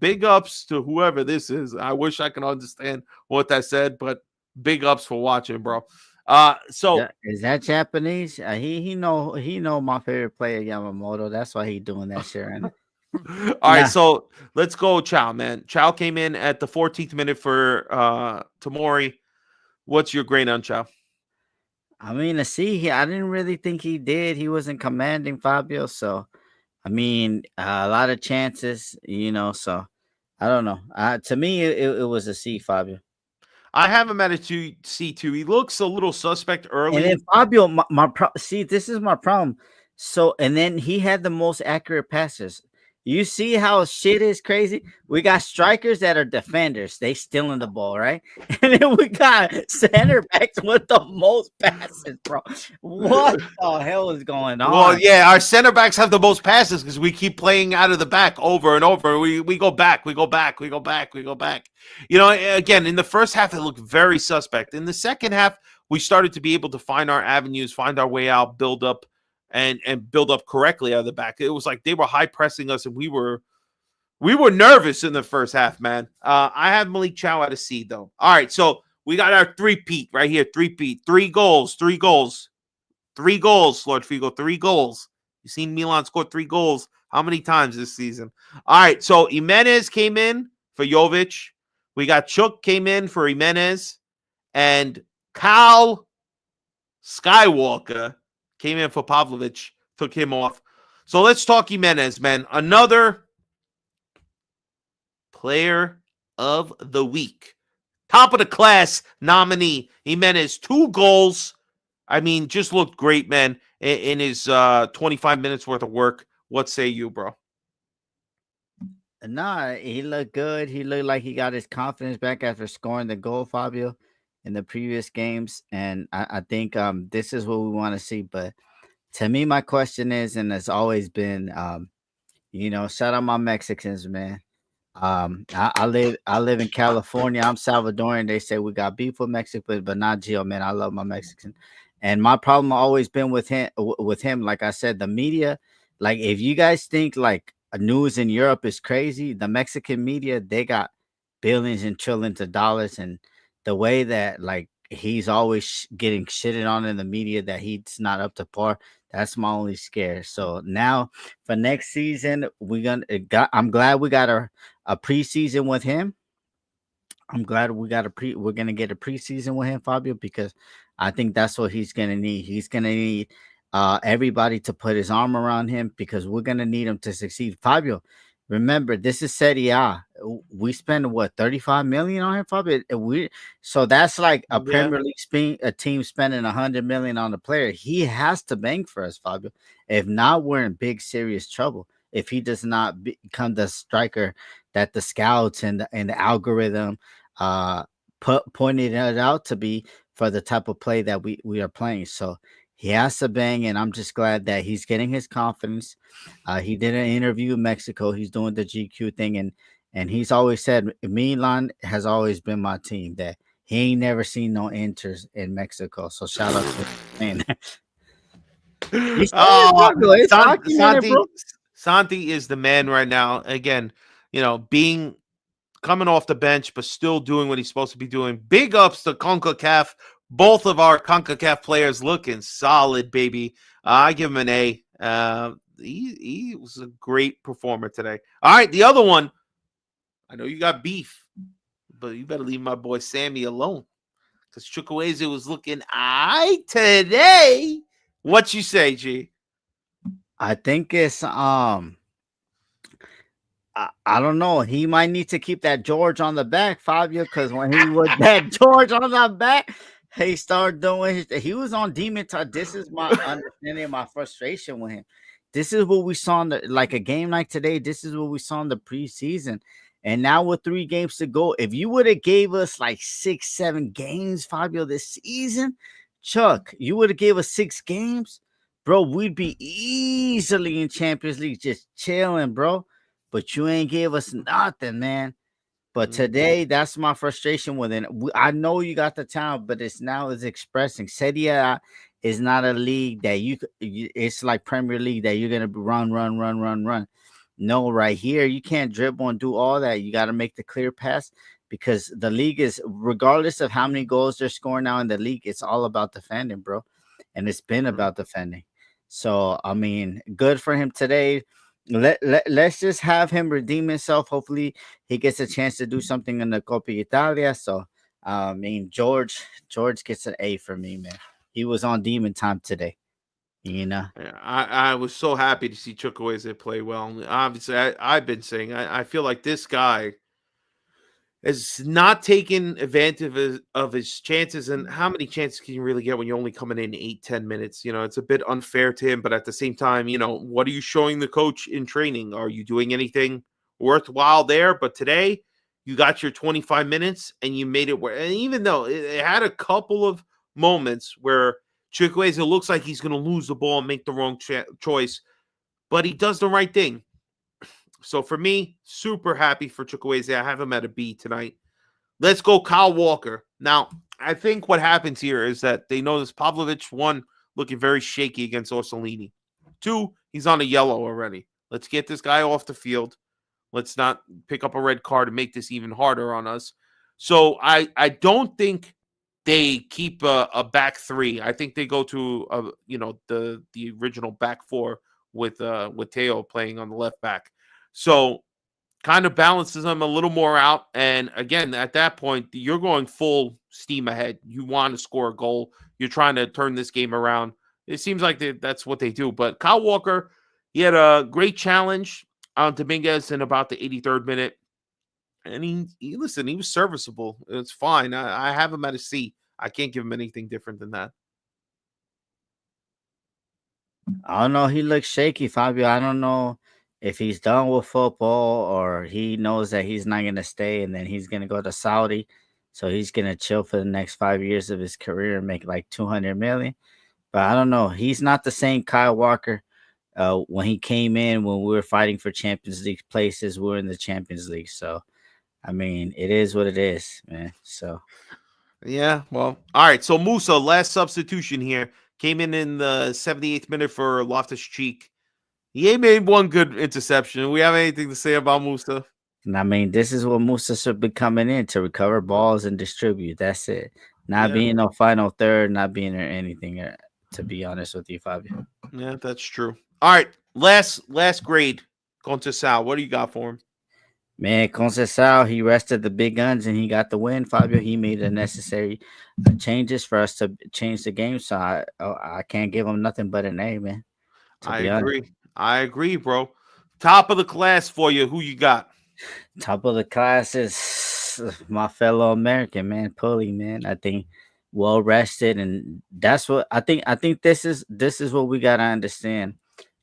big ups to whoever this is. I wish I could understand what that said, but big ups for watching, bro. Is that Japanese? He know my favorite player Yamamoto. That's why he doing that shit right now. All right, so let's go, Chow, man. Chow came in at the 14th minute for Tamori. What's your grade on Chow? I mean, to see, I didn't really think he did. He wasn't commanding Fabio, so I mean, a lot of chances, So I don't know. To me, it was a C, Fabio. I have him at a C2. He looks a little suspect early. And then Fabio, see, this is my problem. So, and then he had the most accurate passes. You see how shit is crazy? We got strikers that are defenders. They stealing the ball, right? And then we got center backs with the most passes, bro. What the hell is going on? Well, yeah, our center backs have the most passes because we keep playing out of the back over and over. We go back, we go back, we go back, we go back. Again, in the first half, it looked very suspect. In the second half, we started to be able to find our avenues, find our way out, build up, and build up correctly out of the back. It was like they were high pressing us, and we were nervous in the first half, man. I have Malik Chow at a C, though. All right, so we got our three-peat right here. Three-peat. 3 goals. 3 goals. 3 goals, Lord Figo. 3 goals. You've seen Milan score 3 goals how many times this season? All right, so Jimenez came in for Jovic. We got Chuk came in for Jimenez. And Cal Skywalker came in for Pavlovic. Took him off. So let's talk Jimenez, man. Another player of the week. Top of the class nominee. Jimenez, 2 goals. I mean, just looked great, man, in his 25 minutes worth of work. What say you, bro? Nah, he looked good. He looked like he got his confidence back after scoring the goal, Fabio, in the previous games. And I think this is what we want to see. But to me, my question is, and it's always been, shout out my Mexicans, man. I live in California. I'm Salvadorian. They say we got beef with Mexico, but not Gio, man. I love my Mexican. And my problem always been with him. Like I said, the media, like if you guys think like news in Europe is crazy, the Mexican media, they got billions and trillions of dollars, and the way that like he's always getting shitted on in the media that he's not up to par. That's my only scare. So now for next season, I'm glad we got a preseason with him. I'm glad we're gonna get a preseason with him, Fabio, because I think that's what he's gonna need. He's gonna need everybody to put his arm around him because we're gonna need him to succeed. Fabio, Remember, this is Serie A. We spend what 35 million on him, probably. So that's like a Yeah. Premier League a team spending 100 million on the player. He has to bang for us, Fabio. If not, we're in big serious trouble. If he does not become the striker that the scouts and the algorithm pointed it out to be for the type of play that we are playing. So he has to bang, and I'm just glad that he's getting his confidence. He did an interview in Mexico. He's doing the GQ thing, and he's always said Milan has always been my team. That he ain't never seen no enters in Mexico. So shout out to him. He's Oh, it's documented, bro. Santi is the man right now. Again, being coming off the bench, but still doing what he's supposed to be doing. Big ups to CONCACAF. Both of our CONCACAF players looking solid, baby. I give him an A. He was a great performer today. All right, the other one. I know you got beef, but you better leave my boy Sammy alone, because Chukwueze was looking today. What you say, G? I think it's I don't know. He might need to keep that George on the back, Fabio, because when he was that George on the back, he started doing he was on demon time. This is my understanding of my frustration with him. This is what we saw in like a game like today. This is what we saw in the preseason. And now with 3 games to go, if you would have gave us like 6, 7 games, Fabio, this season, Chuck, you would have gave us 6 games, bro, we'd be easily in Champions League just chilling, bro. But you ain't gave us nothing, man. But today, that's my frustration with it. I know you got the talent, but it's expressing. Serie A is not a league that it's like Premier League that you're gonna run. No, right here, you can't dribble and do all that. You got to make the clear pass, because the league is, regardless of how many goals they're scoring now in the league, it's all about defending, bro. And it's been about defending. So, I mean, good for him today. Let's just have him redeem himself. Hopefully he gets a chance to do something in the Coppa Italia. So I mean, George gets an A for me, man. He was on demon time today. Yeah, I was so happy to see Chukwueze play well. Obviously, I've been saying I feel like this guy has not taken advantage of his chances. And how many chances can you really get when you're only coming in 8-10 minutes? It's a bit unfair to him, but at the same time, what are you showing the coach in training? Are you doing anything worthwhile there? But today you got your 25 minutes and you made it work. And even though it had a couple of moments where Chukwueze looks like he's going to lose the ball and make the wrong choice, but he does the right thing. So for me, super happy for Chukwueze. I have him at a B tonight. Let's go Kyle Walker. Now, I think what happens here is that they notice Pavlovic, 1, looking very shaky against Orsolini. 2, he's on a yellow already. Let's get this guy off the field. Let's not pick up a red card and make this even harder on us. So I don't think they keep a back 3. I think they go to the original back 4 with Teo playing on the left back. So kind of balances them a little more out. And again, at that point, you're going full steam ahead. You want to score a goal. You're trying to turn this game around. It seems like that's what they do. But Kyle Walker, he had a great challenge on Dominguez in about the 83rd minute. And he was serviceable. It's fine. I have him at a C. I can't give him anything different than that. I don't know. He looks shaky, Fabio. I don't know if he's done with football or he knows that he's not going to stay and then he's going to go to Saudi. So he's going to chill for the next 5 years of his career and make like 200 million. But I don't know. He's not the same Kyle Walker when he came in, when we were fighting for Champions League places. We were in the Champions League. So, I mean, it is what it is, man. So, yeah, well, all right. So Musa, last substitution here, came in the 78th minute for Loftus-Cheek. He made 1 good interception. We have anything to say about Musa? I mean, this is what Musa should be coming in to recover balls and distribute. That's it. Not being no final third, not being or anything. To be honest with you, Fabio. Yeah, that's true. All right, last grade, Conceição. What do you got for him? Man, Conceição, he rested the big guns and he got the win, Fabio. He made the necessary changes for us to change the game. So I can't give him nothing but an A, man. I agree, bro. Top of the class for you. Who you got? Top of the class is my fellow American man, Pulley man. I think well rested, and that's what I think. I think this is what we gotta understand,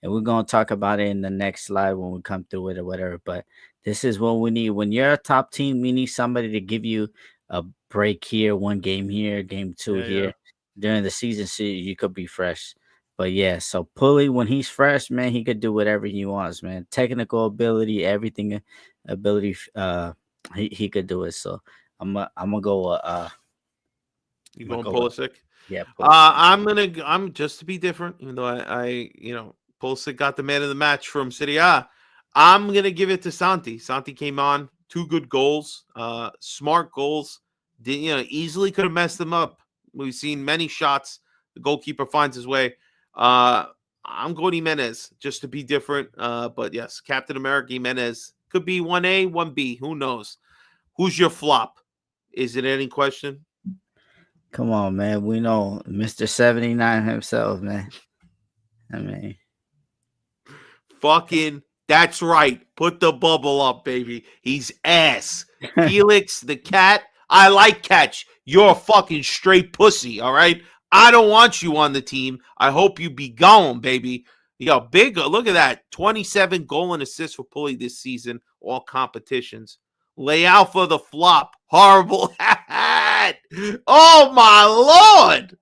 and we're gonna talk about it in the next slide when we come through it or whatever. But this is what we need when you're a top team. We need somebody to give you a break here, one game here, game two Yeah. here during the season, so you could be fresh. But yeah, so Pulley when he's fresh, man, he could do whatever he wants, man. Technical ability, everything ability he could do it. So I'm gonna go You I'm gonna going go with Pulisic? yeah, Pulisic. I'm just to be different, even though Pulisic got the man of the match from Serie A. I'm gonna give it to Santi. Santi came on, 2 good goals, smart goals. Easily could have messed them up. We've seen many shots. The goalkeeper finds his way. I'm going Jimenez just to be different. But yes, Captain America Jimenez could be 1A, 1B. Who knows? Who's your flop? Is it any question? Come on, man. We know Mr. 79 himself, man. I mean, Fucking, that's right. Put the bubble up, baby. He's ass. Felix the cat. I like catch. You're a fucking straight pussy, all right? I don't want you on the team. I hope you be gone, baby. Yo, big. Look at that. 27 goal and assists for Pulley this season, all competitions. Lay out for the flop. Horrible hat. Oh, my Lord.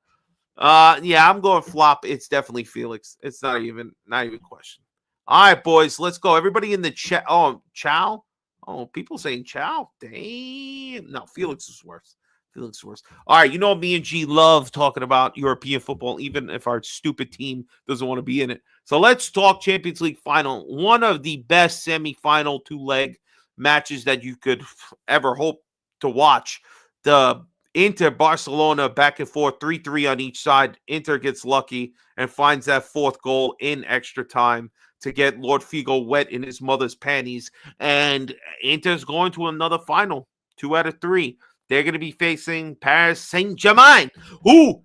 Yeah, I'm going flop. It's definitely Felix. It's not even a question. All right, boys, let's go. Everybody in the chat. Oh, Chow. Oh, people saying Chow. Damn. No, Felix is worse. Felix is worse. All right, me and G love talking about European football, even if our stupid team doesn't want to be in it. So let's talk Champions League final. One of the best semifinal 2-leg matches that you could ever hope to watch. The Inter Barcelona back and forth, 3-3 on each side. Inter gets lucky and finds that 4th goal in extra time to get Lord Figo wet in his mother's panties. And Inter's going to another final, 2 out of 3. They're going to be facing Paris Saint-Germain, who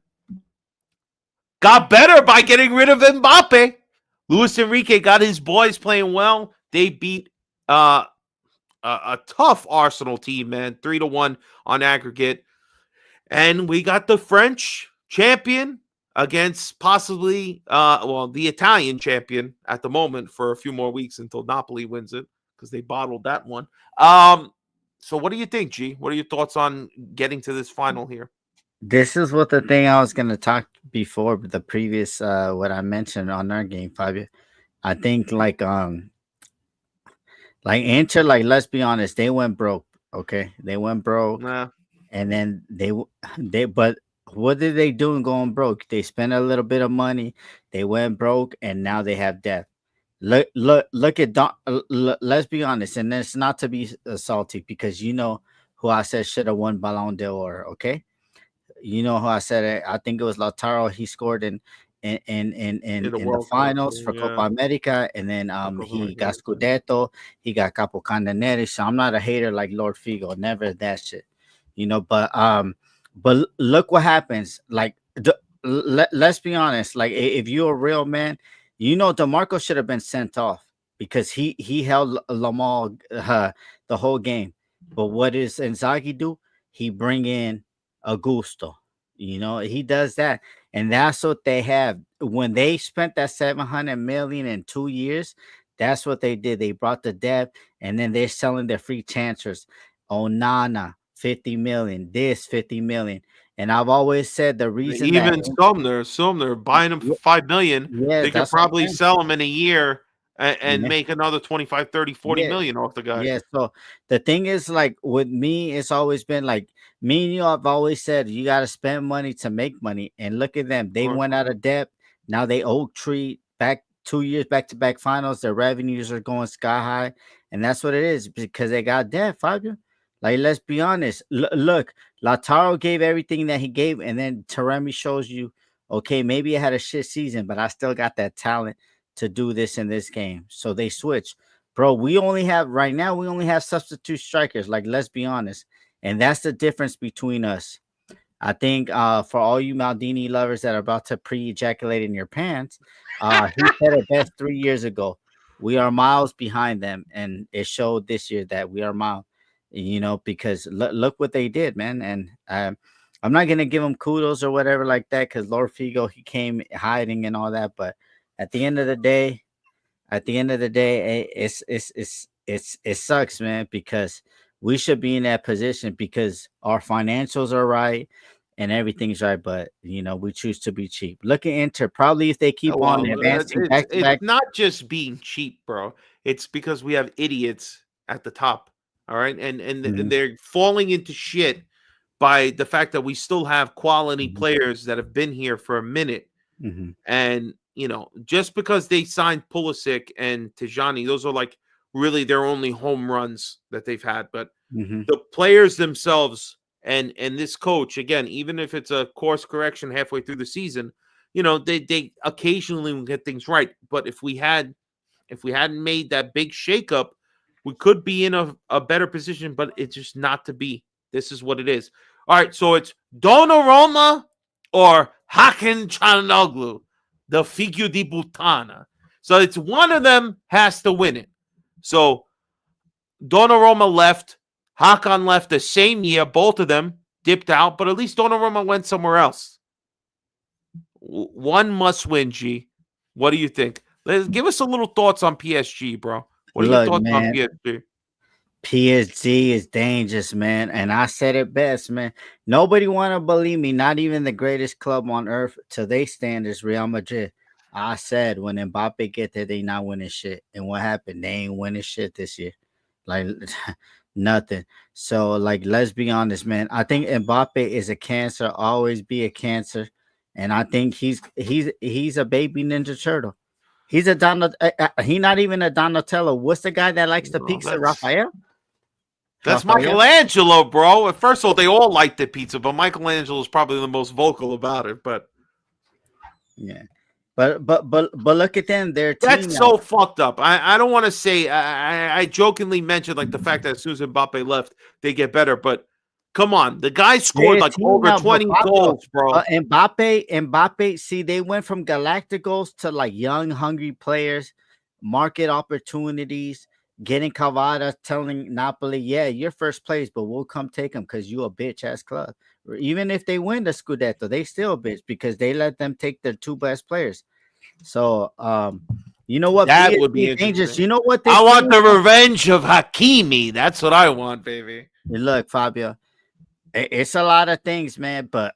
got better by getting rid of Mbappe. Luis Enrique got his boys playing well. They beat a tough Arsenal team, man, 3-1 on aggregate. And we got the French champion against possibly, the Italian champion at the moment for a few more weeks until Napoli wins it because they bottled that one. So what do you think, G? What are your thoughts on getting to this final here? this is what the thing I was gonna talk before the previous what I mentioned on our game, Fabio. I think like Inter, like let's be honest, they went broke. Okay, they went broke. Nah. And then but what did they do in going broke? They spent a little bit of money, they went broke, and now they have debt. Look at let's be honest, and it's not to be salty because who I said should have won Ballon d'Or. Okay, you know who I said it. I think it was Lautaro. He scored in the World Cup, finals for yeah. Copa America, and then Copa he got America. Scudetto. He got Capo Candaneri. So I'm not a hater like Lord Figo. Never that shit. But look what happens. Like let's be honest. Like if you're a real man, DeMarco should have been sent off because he held Lamal the whole game. But what does Inzaghi do? He bring in Augusto. He does that, and that's what they have. When they spent that 700 million in 2 years, that's what they did. They brought the depth, and then they're selling their free transfers. Onana, 50 million. This 50 million. And I've always said the reason that Even Sumner buying him for $5 million. yeah, They could that's what I'm probably saying. sell him in a year and Yeah. make another 25, 30, 40 Yeah. million off the guy. Yeah, so the thing is, like with me, it's always been like me and you. I've always said you got to spend money to make money, and look at them. They Sure. went out of debt. Now they Oak Tree back 2 years back to back finals. Their revenues are going sky high, and that's what it is because they got debt. Fabio, like let's be honest. Look, Lautaro gave everything that he gave, and then Taremi shows you, okay, maybe I had a shit season, but I still got that talent to do this in this game. So they switch. Bro, we only have substitute strikers. Like, let's be honest. And that's the difference between us. I think for all you Maldini lovers that are about to pre-ejaculate in your pants, he said it best 3 years ago. we are miles behind them, and it showed this year that we are miles. Because look what they did, man. And I'm not gonna give them kudos or whatever like that, because Lord Figo, he came hiding and all that. But at the end of the day, it sucks, man, because we should be in that position because our financials are right and everything's right, but we choose to be cheap. Look at Inter. Probably if they keep on advancing back to it's back. not just being cheap, bro. It's because we have idiots at the top. All right, and they're falling into shit by the fact that we still have quality players that have been here for a minute. And just because they signed Pulisic and Tijani, those are like really their only home runs that they've had. But the players themselves and this coach, again, even if it's a course correction halfway through the season, they occasionally will get things right. But if we hadn't made that big shakeup, we could be in a better position. But it's just not to be. This is what it is. All right, so it's Donnarumma or Hakan Çalhanoğlu, the Figlio di Puttana. So it's one of them has to win it. So Donnarumma left, Hakan left the same year. Both of them dipped out, but at least Donnarumma went somewhere else. One must win, G. What do you think? Give us a little thoughts on PSG, bro. What are your thoughts on PSG? PSG is dangerous, man. And I said it best, man. Nobody want to believe me, not even the greatest club on earth to their standards, Real Madrid. I said when Mbappe get there, they not winning shit. And what happened? They ain't winning shit this year. Like nothing. So, let's be honest, man. I think Mbappe is a cancer, always be a cancer. And I think he's a baby Ninja Turtle. He's a he not even a Donatello. What's the guy that likes the pizza? Raphael? That's Michelangelo, bro. First of all, they all like the pizza, but Michelangelo is probably the most vocal about it. But yeah, but look at them. Their team that's so fucked up. I don't want to say. I jokingly mentioned the fact that as soon as Mbappe left, they get better. But come on, the guy scored over 20 goals, bro. Mbappe. See, they went from Galacticos to young, hungry players, market opportunities. Getting Cavada telling Napoli, yeah, you're first place, but we'll come take them because you a bitch ass club. Even if they win the Scudetto, they still a bitch because they let them take their two best players. So, you know what? That would be dangerous. You know what? I want the revenge of Hakimi. That's what I want, baby. Look, Fabio, it's a lot of things, man. But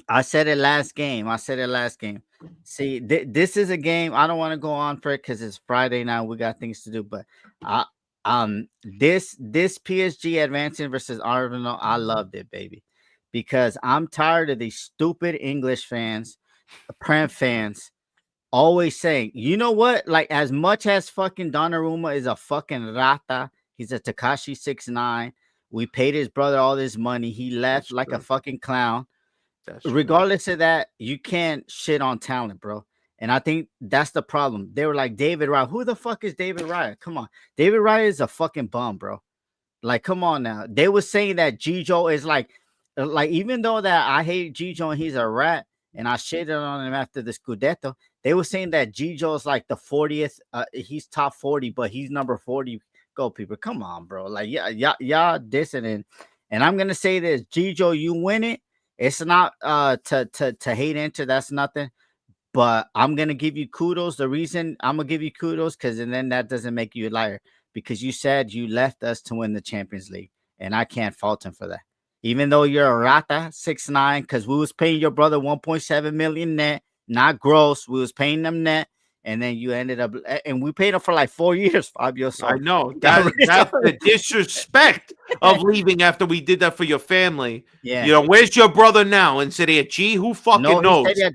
I said it last game. See, this is a game. I don't want to go on for it because it's Friday now. We got things to do. But this PSG advancing versus Arsenal, I loved it, baby, because I'm tired of these stupid English fans, Prem fans, always saying, you know what? As much as fucking Donnarumma is a fucking rata, he's a Tekashi 6ix9ine. We paid his brother all this money. He left like a fucking clown. Regardless of that, you can't shit on talent, bro. And I think that's the problem. They were like, David Raya. Who the fuck is David Raya? Come on. David Raya is a fucking bum, bro. Come on now. They were saying that Gigio is like even though that I hate Gigio and he's a rat and I shitted on him after the Scudetto, they were saying that Gigio is the 40th. He's top 40, but he's number 40 goalkeeper. Come on, bro. Y'all dissing. And I'm going to say this, Gigio, you win it. It's not to hate Inter. That's nothing. But I'm going to give you kudos. The reason I'm going to give you kudos because then that doesn't make you a liar because you said you left us to win the Champions League. And I can't fault him for that. Even though you're a rata 6ix9ine because we was paying your brother 1.7 million net, not gross. We was paying them net. And then you ended up, and we paid him for 4 years, Fabio. So I know that's the disrespect of leaving after we did that for your family. Yeah, where's your brother now in Serie G? Who fucking knows? Serie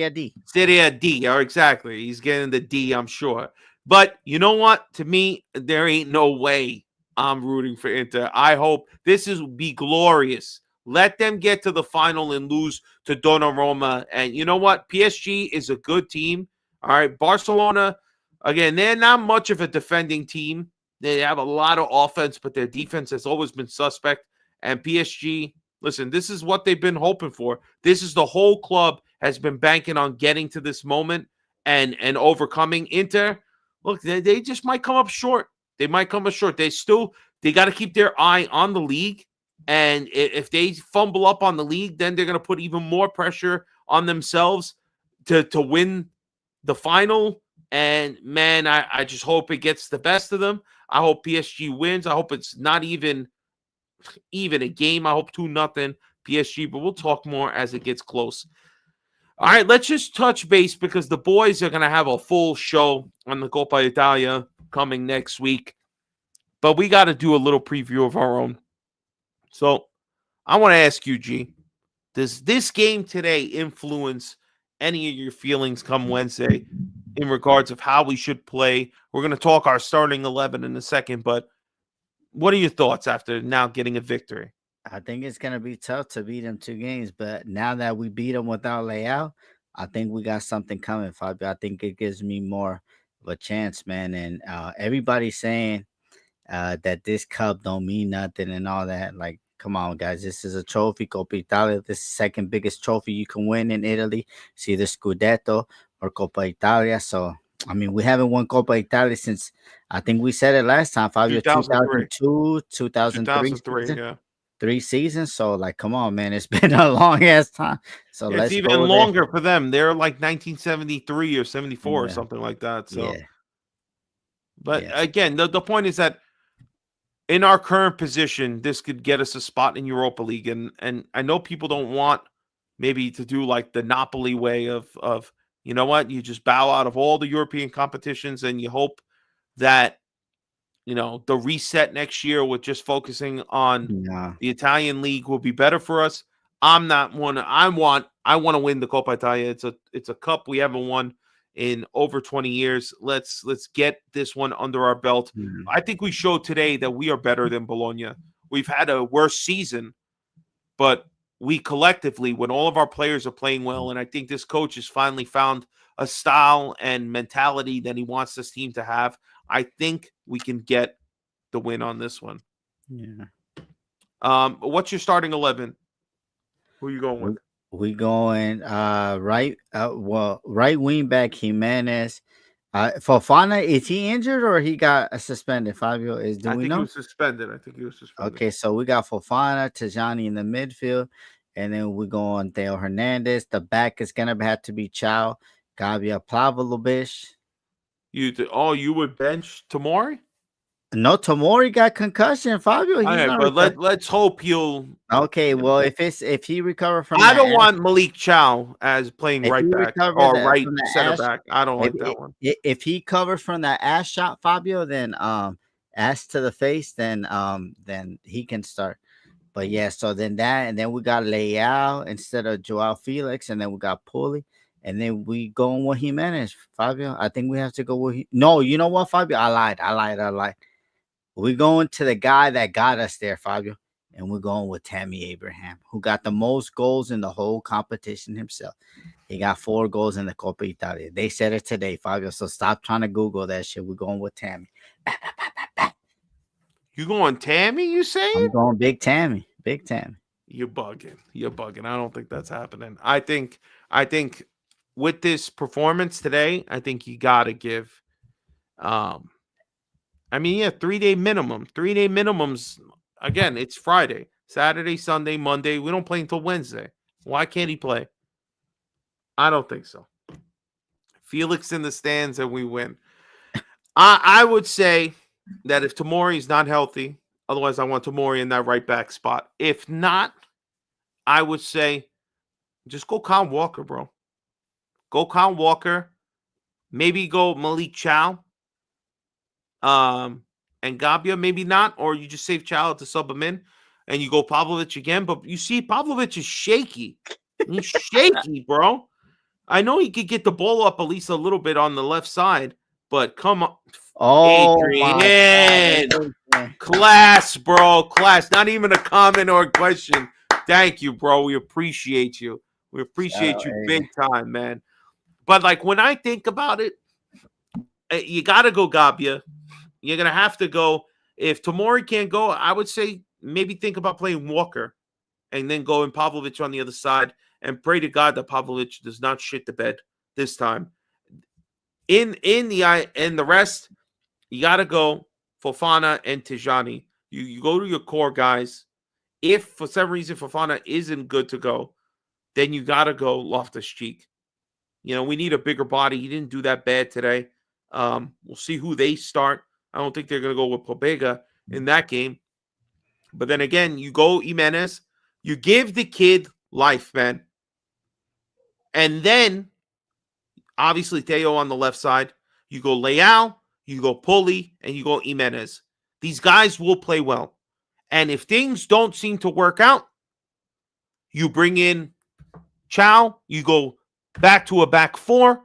D. Serie D. Oh, exactly. He's getting the D, I'm sure. But you know what? To me, there ain't no way I'm rooting for Inter. I hope this be glorious. Let them get to the final and lose to Donnarumma. And you know what? PSG is a good team. All right, Barcelona, again, they're not much of a defending team. They have a lot of offense, but their defense has always been suspect. And PSG, listen, this is what they've been hoping for. This is the whole club has been banking on getting to this moment and overcoming Inter. look, they just might come up short. They might come up short. They got to keep their eye on the league. And if they fumble up on the league, then they're going to put even more pressure on themselves to win the final. And, man, I just hope it gets the best of them. I hope PSG wins. I hope it's not even a game. I hope 2-0 PSG, but we'll talk more as it gets close. All right, let's just touch base because the boys are going to have a full show on the Coppa Italia coming next week. But we got to do a little preview of our own. So I want to ask you, G, does this game today influence any of your feelings come Wednesday in regards of how we should play? We're going to talk our starting 11 in a second, but what are your thoughts after now getting a victory? I think it's gonna be tough to beat them 2 games, but now that we beat them without Leao, I think we got something coming, Fabio. I think it gives me more of a chance, man. And everybody's saying that this cup don't mean nothing and all that. Like, come on, guys, this is a trophy, Coppa Italia. This is the second biggest trophy you can win in Italy. It's either Scudetto or Coppa Italia. So, I mean, we haven't won Coppa Italia since, I think we said it last time, Fabio, 2003. 2002, 2003. 2003, yeah. 3 seasons. So, like, come on, man. It's been a long ass time. So It's let's even go longer for them. They're like 1973 or 74 or Yeah. something like that. So, Yeah. but Yes. again, the point is that in our current position, this could get us a spot in Europa League. And I know people don't want maybe to do like the Napoli way of you know what, you just bow out of all the European competitions and you hope that, you know, the reset next year with just focusing on No. the Italian league will be better for us. I'm not one. I want to win the Coppa Italia. It's a cup we haven't won in over 20 years. Let's get this one under our belt. Mhm. I think we showed today that we are better than Bologna. We've had a worse season, but we collectively, when all of our players are playing well, and I think this coach has finally found a style and mentality that he wants this team to have, I think we can get the win on this one. Yeah. What's your starting 11? Who are you going with? We going right right wing back Jimenez. Fofana, is he injured or he got suspended? Fabio, do I we think know? he was suspended. Okay, so we got Fofana, Tajani in the midfield, and then we go on Theo Hernandez. The back is gonna have to be Chow, Gabia Plavlovic. You would bench Tomori? No, Tomori got concussion. Fabio, he's All right, not but recovered. let's hope he'll. Okay, you know, well, if he recover from I that don't want Malik Chow as playing if right he back recover or that right from the center ass, back. I don't if, like that one. if he covers from that ass shot, Fabio, then ass to the face, then he can start. But yeah, so then that, and then we got Leao instead of Joao Felix, and then we got Pulley, and then we going with Jimenez, Fabio. I think we have to go with no, you know what, Fabio? I lied. We're going to the guy that got us there, Fabio, and we're going with Tammy Abraham, who got the most goals in the whole competition himself. He got 4 goals in the Coppa Italia. They said it today, Fabio. So stop trying to Google that shit. We're going with Tammy. You going Tammy? You saying? I'm going Big Tammy. Big Tammy. You're bugging. I don't think that's happening. I think with this performance today, I think you got to give. I mean, yeah, 3-day minimum. 3-day minimums. Again, it's Friday, Saturday, Sunday, Monday. We don't play until Wednesday. Why can't he play? I don't think so. Felix in the stands and we win. I would say that if Tomori's not healthy, otherwise I want Tomori in that right back spot. If not, I would say just go Kyle Walker, bro. Go Kyle Walker. Maybe go Malik Chow. And Gabia, maybe not, or you just save Chow to sub him in, and you go Pavlovic again. But you see, Pavlovic is shaky. He's shaky, bro. I know he could get the ball up at least a little bit on the left side, but come on, Adrian, class, bro, class. Not even a comment or a question. Thank you, bro. We appreciate you. We appreciate you big time, man. But like when I think about it, you got to go Gabia. You're going to have to go. If Tomori can't go, I would say maybe think about playing Walker and then go in Pavlovic on the other side and pray to God that Pavlovic does not shit the bed this time. in the rest, you got to go Fofana and Tijani. You go to your core guys. If for some reason Fofana isn't good to go, then you got to go Loftus-Cheek. We need a bigger body. He didn't do that bad today. We'll see who they start. I don't think they're going to go with Pobega in that game. But then again, you go Jimenez. You give the kid life, man. And then, obviously, Theo on the left side. You go Leao, you go Pulli, and you go Jimenez. These guys will play well. And if things don't seem to work out, you bring in Chow, you go back to a back four,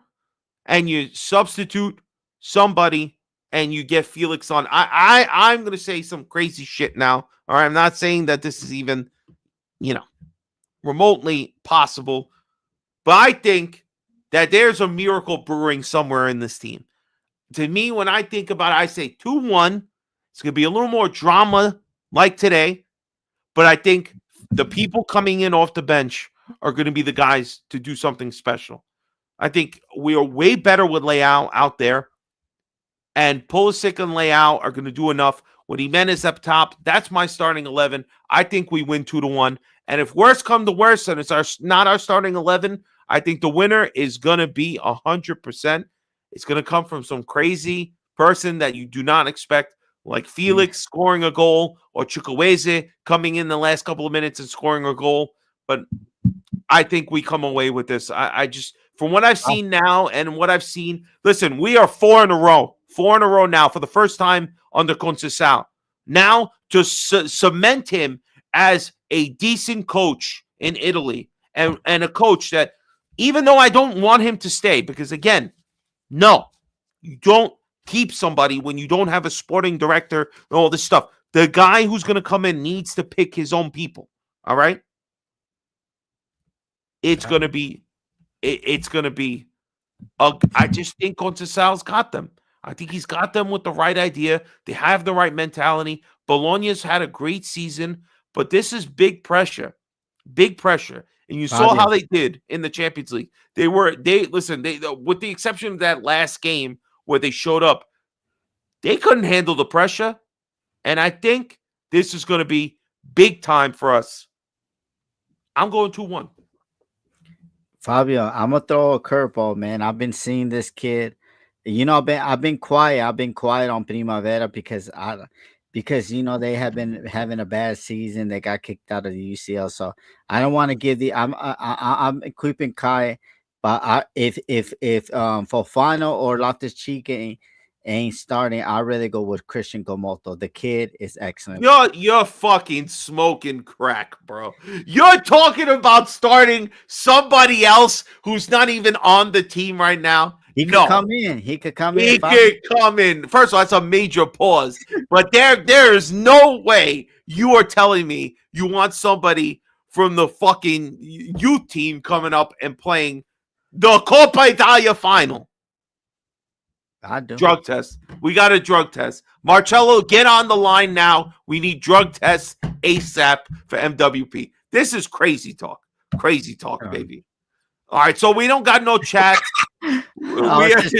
and you substitute somebody, and you get Felix on. I'm going to say some crazy shit now. All right, I'm not saying that this is even, remotely possible, but I think that there's a miracle brewing somewhere in this team. To me, when I think about it, I say 2-1. It's going to be a little more drama like today, but I think the people coming in off the bench are going to be the guys to do something special. I think we are way better with Leao out there, and Pulisic and Leao are going to do enough. With Jimenez up top, that's my starting 11. I think we win 2-1. And if worse come to worse, and it's not our starting 11, I think the winner is going to be 100%. It's going to come from some crazy person that you do not expect, like Felix scoring a goal or Chukwueze coming in the last couple of minutes and scoring a goal. But I think we come away with this. I just, from what I've seen now and what I've seen, listen, we are 4 in a row. 4 in a row now for the first time under Conceição. Now to cement him as a decent coach in Italy and a coach that, even though I don't want him to stay, because again, no, you don't keep somebody when you don't have a sporting director and all this stuff. The guy who's going to come in needs to pick his own people. All right. It's going to be, I just think Conceição's got them. I think he's got them with the right idea. They have the right mentality. Bologna's had a great season, but this is big pressure. Big pressure. And you saw how they did in the Champions League. They with the exception of that last game where they showed up, they couldn't handle the pressure. And I think this is going to be big time for us. I'm going 2-1. Fabio, I'm gonna throw a curveball, man. I've been seeing this kid. I've been quiet. I've been quiet on Primavera because they have been having a bad season. They got kicked out of the UCL, so I don't want to give the. I'm equipping Kai, but if Fofana or Loftus-Cheek ain't starting, I'd rather go with Christian Gomoto. The kid is excellent. You're fucking smoking crack, bro. You're talking about starting somebody else who's not even on the team right now. He could come in. He could come in. He could come in. First of all, that's a major pause. But there is no way you are telling me you want somebody from the fucking youth team coming up and playing the Coppa Italia final. I do. Drug test. We got a drug test. Marcello, get on the line now. We need drug tests ASAP for MWP. This is crazy talk. Crazy talk, baby. All right, so we don't got no chat. Drugs.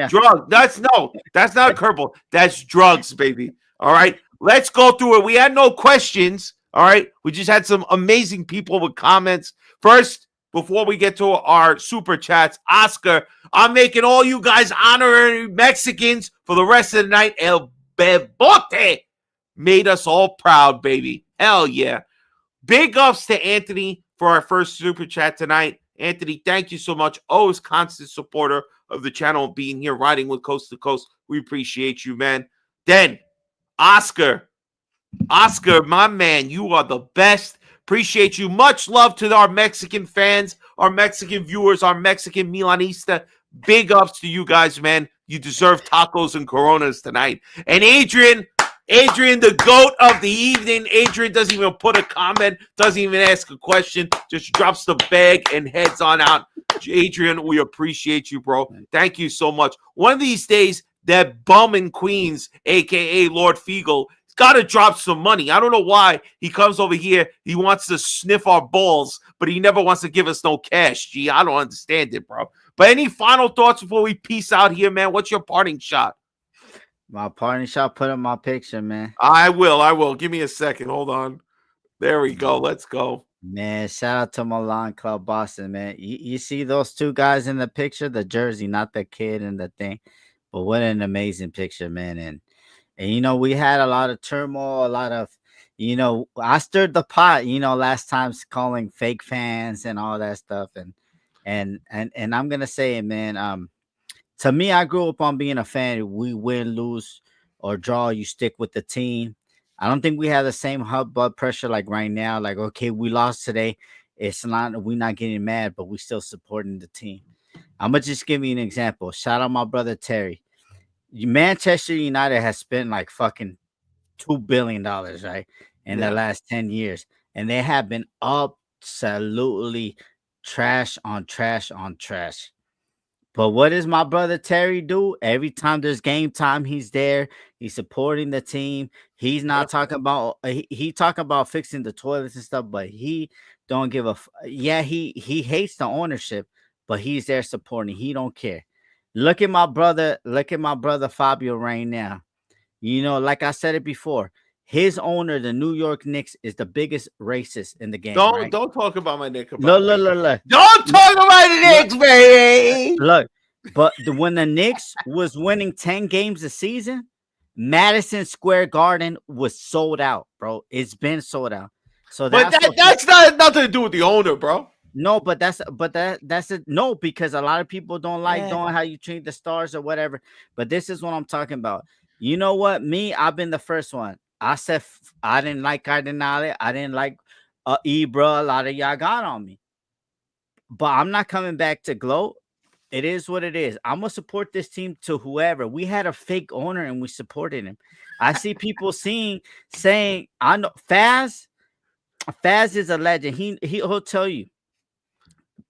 Drugs. That's not a curveball. That's drugs, baby. All right, let's go through it. We had no questions. All right, we just had some amazing people with comments. First, before we get to our super chats, Oscar, I'm making all you guys honorary Mexicans for the rest of the night. El Bebote made us all proud, baby. Hell yeah. Big ups to Anthony for our first super chat tonight. Anthony, thank you so much. Always constant supporter of the channel, being here, riding with Coast to Coast. We appreciate you, man. Then, Oscar, my man, you are the best. Appreciate you. Much love to our Mexican fans, our Mexican viewers, our Mexican Milanista. Big ups to you guys, man. You deserve tacos and Coronas tonight. And Adrian, the GOAT of the evening. Adrian doesn't even put a comment, doesn't even ask a question, just drops the bag and heads on out. Adrian, we appreciate you, bro. Thank you so much. One of these days, that bum in Queens, a.k.a. Lord Fiegel, got to drop some money. I don't know why he comes over here. He wants to sniff our balls, but he never wants to give us no cash. Gee, I don't understand it, bro. But any final thoughts before we peace out here, man? What's your parting shot? My parting shot, put up my picture, man. I will. Give me a second. Hold on. There we go. Let's go. Man, shout out to Milan Club Boston, man. You see those two guys in the picture, the jersey, not the kid and the thing. But what an amazing picture, man. And we had a lot of turmoil, a lot of, I stirred the pot, last time calling fake fans and all that stuff. And I'm gonna say it, man. To me, I grew up on being a fan. We win, lose, or draw, you stick with the team. I don't think we have the same blood pressure like right now. Like, okay, we lost today. It's not, we're not getting mad, but we still supporting the team. I'm gonna just give you an example. Shout out my brother Terry. Manchester United has spent like fucking $2 billion, right, in the last 10 years, and they have been absolutely trash on trash on trash. But what does my brother Terry do? Every time there's game time, he's there. He's supporting the team. He's not talking about he talking about fixing the toilets and stuff, but he don't give a yeah, he hates the ownership, but he's there supporting. He don't care. Look at my brother Fabio right now. Like I said it before, his owner, the New York Knicks, is the biggest racist in the game. Don't talk about my Knicks. Look. Don't talk about the Knicks, baby. Look, but when the Knicks was winning 10 games a season, Madison Square Garden was sold out, bro. It's been sold out. So that's not nothing to do with the owner, bro. No, but that's it. No, because a lot of people don't like doing how you treat the stars or whatever. But this is what I'm talking about. You know what? I've been the first one. I said I didn't like Cardinale. I didn't like Ibra. A lot of y'all got on me. But I'm not coming back to gloat. It is what it is. I'm gonna support this team to whoever. We had a fake owner and we supported him. I see people saying, I know Faz is a legend. He'll tell you.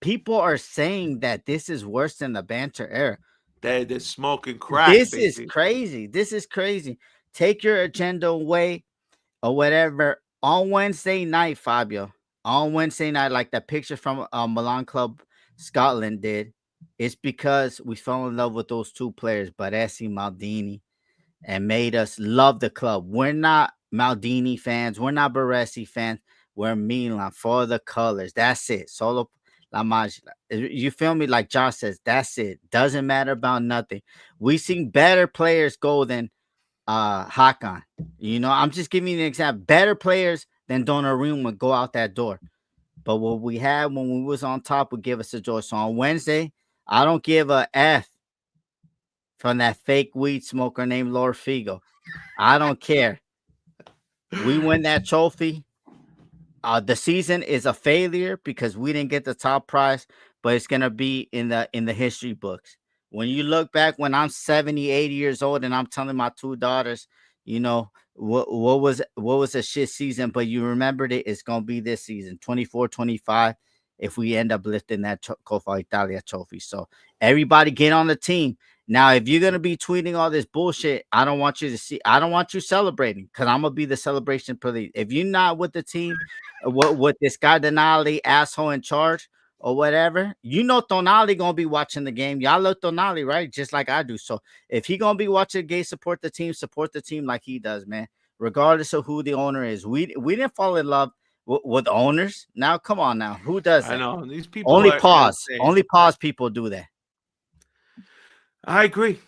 People are saying that this is worse than the banter era. They're smoking crack. This is crazy. Take your agenda away or whatever. On Wednesday night, Fabio. On Wednesday night, like that picture from Milan Club Scotland did, it's because we fell in love with those two players, Baresi, Maldini, and made us love the club. We're not Maldini fans. We're not Baresi fans. We're Milan for the colors. That's it. Solo La Magia. You feel me? Like Josh says, that's it. Doesn't matter about nothing. We seen better players go than Hakan. I'm just giving you an example. Better players than Donnarumma go out that door. But what we had when we was on top would give us a joy. So on Wednesday, I don't give a F from that fake weed smoker named Lord Figo. I don't care. We win that trophy. The season is a failure because we didn't get the top prize, but it's gonna be in the history books. When you look back, when I'm 70, 80 years old, and I'm telling my two daughters, what was a shit season, but you remembered it. It's gonna be this season, 24, 25. If we end up lifting that Coppa Italia trophy, so everybody get on the team. Now, if you're gonna be tweeting all this bullshit, I don't want you celebrating because I'm gonna be the celebration police. If you're not with the team, with this guy Denali asshole in charge or whatever, Tonali gonna be watching the game. Y'all love Tonali, right? Just like I do. So if he gonna be watching the game, support the team like he does, man. Regardless of who the owner is, we didn't fall in love with owners. Now, come on, now, who does that? I know these people. Only pause people do that. I agree.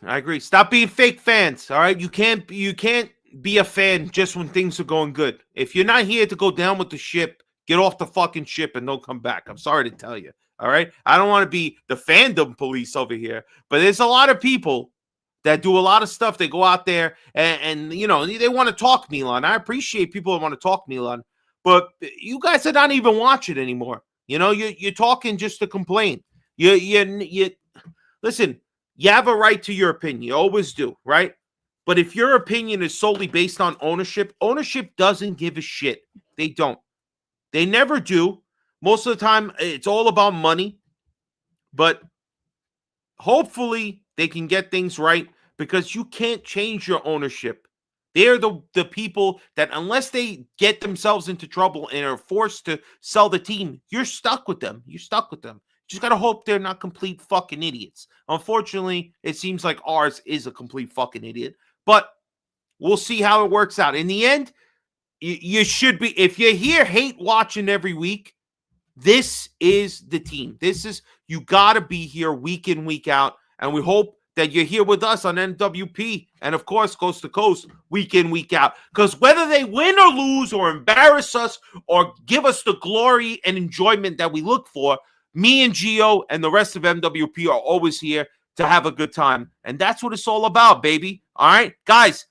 Stop being fake fans. All right. You can't be a fan just when things are going good. If you're not here to go down with the ship, get off the fucking ship and don't come back. I'm sorry to tell you. All right. I don't want to be the fandom police over here, but there's a lot of people that do a lot of stuff. They go out there and they want to talk Milan. I appreciate people that want to talk Milan, but you guys are not even watching anymore. You're talking just to complain. You listen. You have a right to your opinion. You always do, right? But if your opinion is solely based on ownership doesn't give a shit. They don't. They never do. Most of the time, it's all about money. But hopefully, they can get things right because you can't change your ownership. They're the people that, unless they get themselves into trouble and are forced to sell the team, you're stuck with them. You're stuck with them. Just got to hope they're not complete fucking idiots. Unfortunately, it seems like ours is a complete fucking idiot. But we'll see how it works out. In the end, you should be, if you're here hate watching every week, this is the team. You got to be here week in, week out. And we hope that you're here with us on NWP and, of course, Coast to Coast, week in, week out. Because whether they win or lose or embarrass us or give us the glory and enjoyment that we look for, me and Gio and the rest of MWP are always here to have a good time. And that's what it's all about, baby. All right? Guys,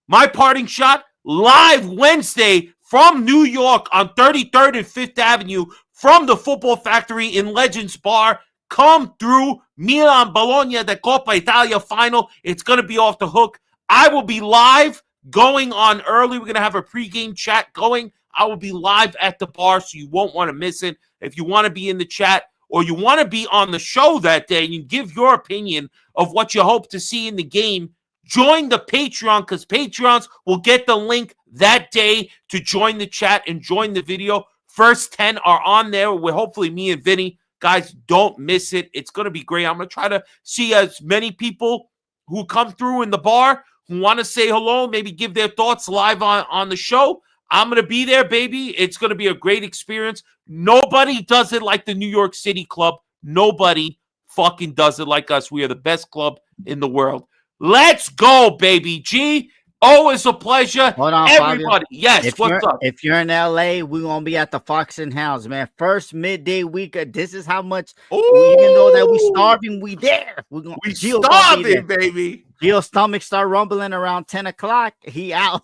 my parting shot, live Wednesday from New York on 33rd and 5th Avenue from the Football Factory in Legends Bar. Come through. Milan, Bologna, the Coppa Italia final. It's going to be off the hook. I will be live going on early. We're going to have a pregame chat going. I will be live at the bar, so you won't want to miss it. If you want to be in the chat or you want to be on the show that day and you give your opinion of what you hope to see in the game, join the Patreon, because Patreons will get the link that day to join the chat and join the video. First 10 are on there with hopefully me and Vinny. Guys, don't miss it. It's going to be great. I'm going to try to see as many people who come through in the bar who want to say hello, maybe give their thoughts live on the show. I'm going to be there, baby. It's going to be a great experience. Nobody does it like the New York City club. Nobody fucking does it like us. We are the best club in the world. Let's go, baby. G, always a pleasure. Hold on, everybody. Fabio. Yes, what's up? If you're in LA, we're going to be at the Fox and Hounds, man. First midday week. This is how much, even though that we starving, we there. We starving, baby. Gio's stomach start rumbling around 10 o'clock. He out.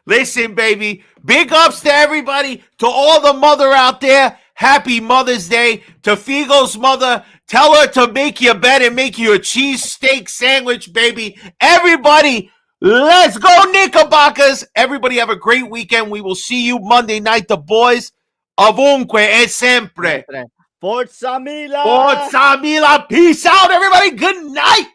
Listen, baby, big ups to everybody, to all the mother out there. Happy Mother's Day. To Figo's mother, tell her to make you a bed and make you a cheesesteak sandwich, baby. Everybody, let's go Knickerbockers. Everybody have a great weekend. We will see you Monday night. The boys, ovunque e sempre. Forza Milan! Forza Milan. Peace out, everybody. Good night.